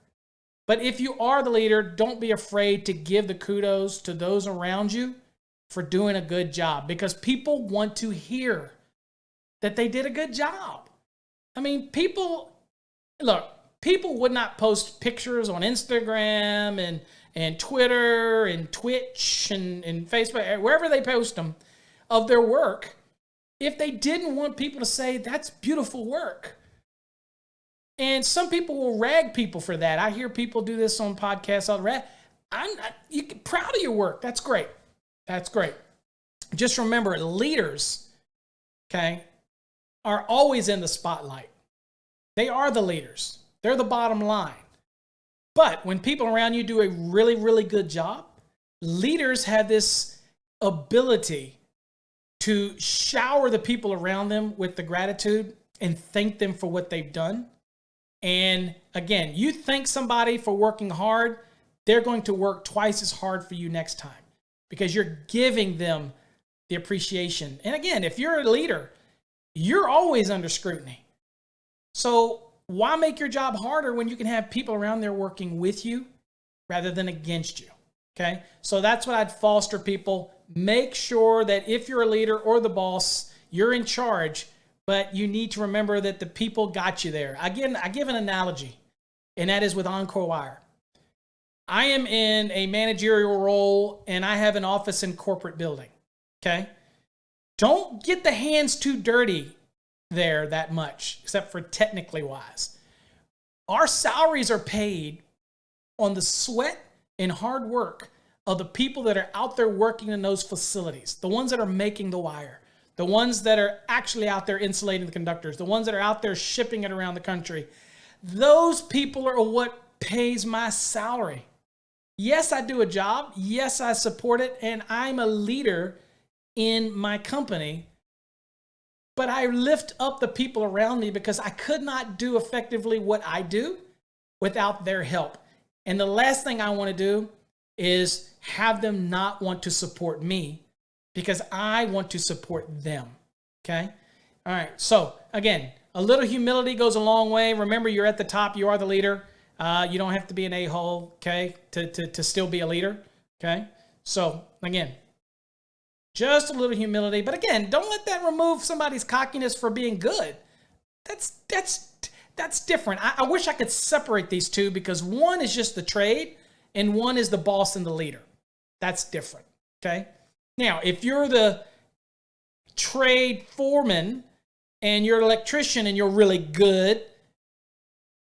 But if you are the leader, don't be afraid to give the kudos to those around you for doing a good job, because people want to hear that they did a good job. I mean, people would not post pictures on Instagram and Twitter and Twitch and Facebook, wherever they post them, of their work, if they didn't want people to say, that's beautiful work. And some people will rag people for that. I hear people do this on podcasts all the time. You're proud of your work. That's great. That's great. Just remember, leaders, okay, are always in the spotlight. They are the leaders. They're the bottom line. But when people around you do a really, really good job, leaders have this ability to shower the people around them with the gratitude and thank them for what they've done. And again, you thank somebody for working hard, they're going to work twice as hard for you next time because you're giving them the appreciation. And again, if you're a leader, you're always under scrutiny. So why make your job harder when you can have people around there working with you rather than against you? Okay. So that's what I'd foster people. Make sure that if you're a leader or the boss, you're in charge, but you need to remember that the people got you there. Again, I give an analogy, and that is with Encore Wire. I am in a managerial role, and I have an office in corporate building, okay? Don't get the hands too dirty there that much, except for technically wise. Our salaries are paid on the sweat and hard work of the people that are out there working in those facilities, the ones that are making the wire, the ones that are actually out there insulating the conductors, the ones that are out there shipping it around the country. Those people are what pays my salary. Yes, I do a job. Yes, I support it, and I'm a leader in my company, but I lift up the people around me because I could not do effectively what I do without their help. And the last thing I want to do is have them not want to support me because I want to support them. Okay? All right. So again, a little humility goes a long way. Remember, you're at the top. You are the leader. You don't have to be an a-hole, okay, to still be a leader. Okay? So again, just a little humility. But again, don't let that remove somebody's cockiness for being good. That's different. I wish I could separate these two because one is just the trade and one is the boss and the leader. That's different, okay? Now, if you're the trade foreman and you're an electrician and you're really good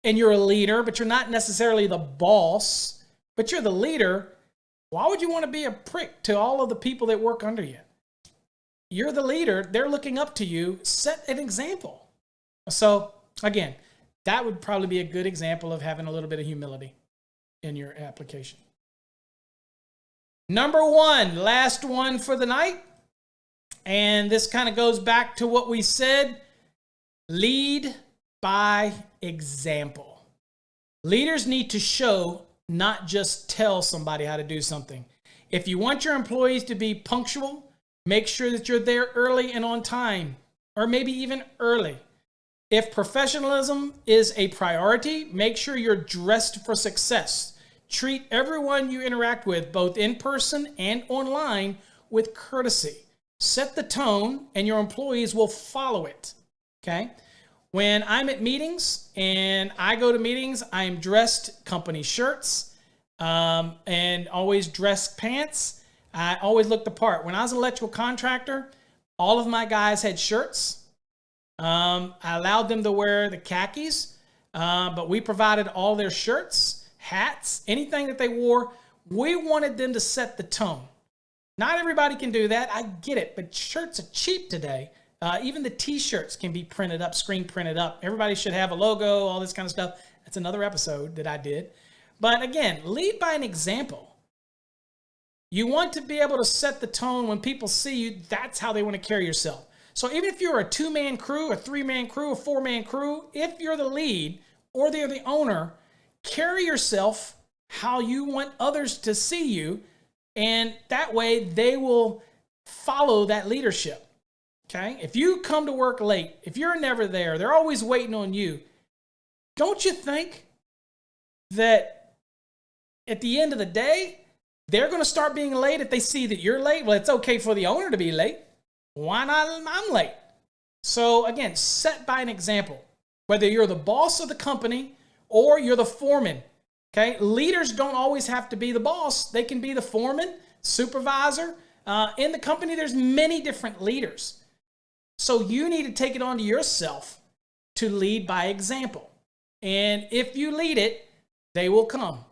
and you're a leader, but you're not necessarily the boss, but you're the leader, why would you want to be a prick to all of the people that work under you? You're the leader. They're looking up to you. Set an example. So, again, that would probably be a good example of having a little bit of humility in your application. Number one, last one for the night. And this kind of goes back to what we said. Lead by example. Leaders need to show, not just tell somebody how to do something. If you want your employees to be punctual, make sure that you're there early and on time, or maybe even early. If professionalism is a priority, make sure you're dressed for success. Treat everyone you interact with, both in person and online, with courtesy. Set the tone, and your employees will follow it. Okay? When I'm at meetings and I go to meetings, I'm dressed company shirts and always dress pants. I always look the part. When I was an electrical contractor, all of my guys had shirts. I allowed them to wear the khakis, but we provided all their shirts, hats, anything that they wore. We wanted them to set the tone. Not everybody can do that. I get it, but shirts are cheap today. Even the t-shirts can be printed up, screen printed up. Everybody should have a logo, all this kind of stuff. That's another episode that I did. But again, lead by an example. You want to be able to set the tone when people see you. That's how they want to carry yourself. So even if you're a 2-man crew, a 3-man crew, a 4-man crew, if you're the lead or they're the owner, carry yourself how you want others to see you. And that way they will follow that leadership. Okay? If you come to work late, if you're never there, they're always waiting on you. Don't you think that at the end of the day, they're going to start being late if they see that you're late? Well, it's okay for the owner to be late. Why not? I'm late. So again, set by an example. Whether you're the boss of the company or you're the foreman. Okay? Leaders don't always have to be the boss. They can be the foreman, supervisor. In the company, there's many different leaders. So you need to take it onto yourself to lead by example. And if you lead it, they will come.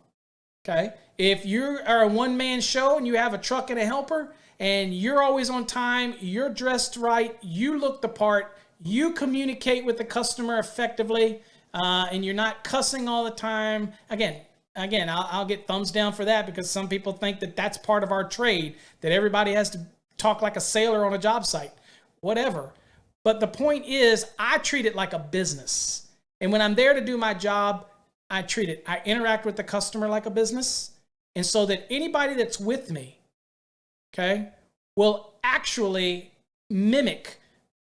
Okay? If you are a one-man show and you have a truck and a helper and you're always on time, you're dressed right, you look the part, you communicate with the customer effectively, and you're not cussing all the time. Again, I'll get thumbs down for that because some people think that that's part of our trade, that everybody has to talk like a sailor on a job site. Whatever. But the point is, I treat it like a business. And when I'm there to do my job, I interact with the customer like a business. And so that anybody that's with me, okay, will actually mimic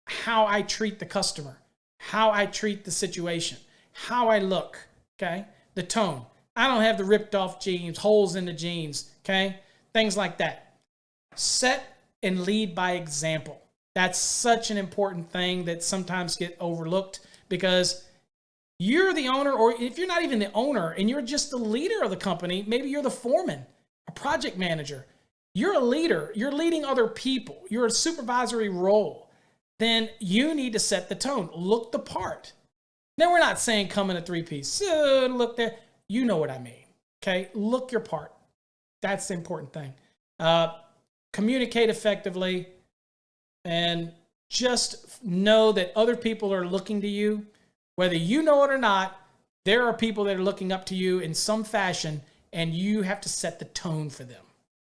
how I treat the customer, how I treat the situation, how I look, okay, the tone. I don't have the ripped off jeans, holes in the jeans, okay, things like that. Set and lead by example. That's such an important thing that sometimes get overlooked, because you're the owner, or if you're not even the owner and you're just the leader of the company, maybe you're the foreman, a project manager, you're a leader, you're leading other people, you're a supervisory role, then you need to set the tone. Look the part. Now, we're not saying come in a three-piece. Look there. You know what I mean. Okay? Look your part. That's the important thing. Communicate effectively, and just know that other people are looking to you. Whether you know it or not, there are people that are looking up to you in some fashion, and you have to set the tone for them.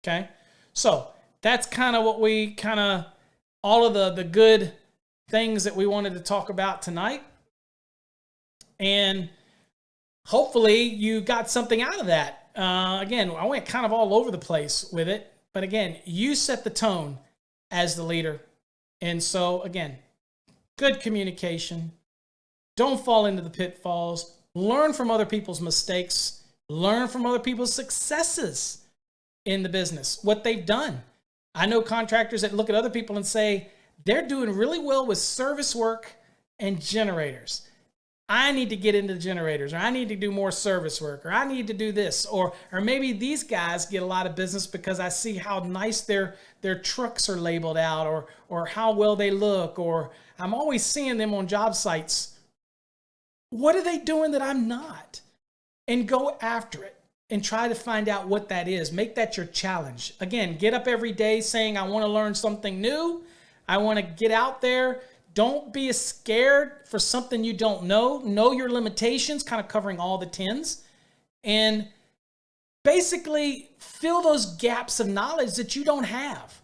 Okay? So that's kind of what we all of the good things that we wanted to talk about tonight. And hopefully you got something out of that. Again, I went kind of all over the place with it, but again, you set the tone as the leader. And so again, good communication. Don't fall into the pitfalls. Learn from other people's mistakes. Learn from other people's successes in the business, what they've done. I know contractors that look at other people and say, they're doing really well with service work and generators. I need to get into the generators, or I need to do more service work, or I need to do this, or maybe these guys get a lot of business because I see how nice their trucks are labeled out, or how well they look, or I'm always seeing them on job sites. What are they doing that I'm not? And go after it and try to find out what that is. Make that your challenge. Again, get up every day saying, I want to learn something new. I want to get out there. Don't be scared for something you don't know. Know your limitations, kind of covering all the 10s. And basically fill those gaps of knowledge that you don't have.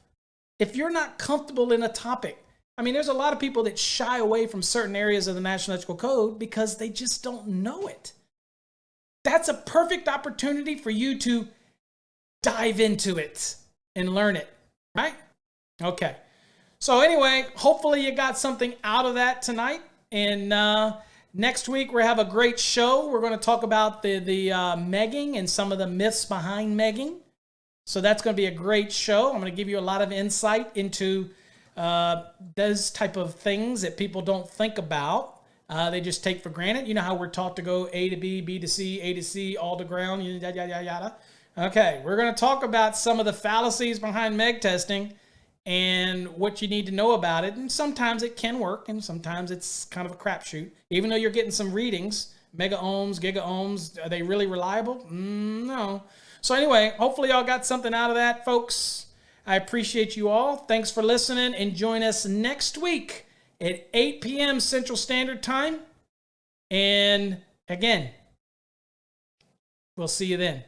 If you're not comfortable in a topic, I mean, there's a lot of people that shy away from certain areas of the National Electrical Code because they just don't know it. That's a perfect opportunity for you to dive into it and learn it, right? Okay. So anyway, hopefully you got something out of that tonight. And next week we have a great show. We're going to talk about the megging and some of the myths behind megging. So that's going to be a great show. I'm going to give you a lot of insight into those type of things that people don't think about. They just take for granted. You know how we're taught to go A to B, B to C, A to C, all to ground, yada, yada, yada. Okay, we're going to talk about some of the fallacies behind meg testing and what you need to know about it. And sometimes it can work, and sometimes it's kind of a crapshoot. Even though you're getting some readings, mega ohms, giga ohms, are they really reliable? No. So anyway, hopefully y'all got something out of that, folks. I appreciate you all. Thanks for listening, and join us next week at 8 p.m. Central Standard Time. And again, we'll see you then.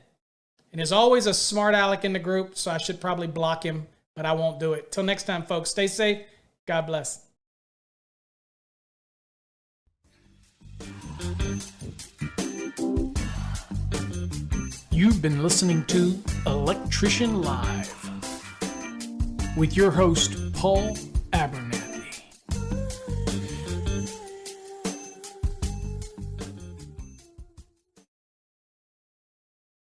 And there's always a smart aleck in the group, so I should probably block him, but I won't do it. Till next time, folks, stay safe. God bless. You've been listening to Electrician Live with your host, Paul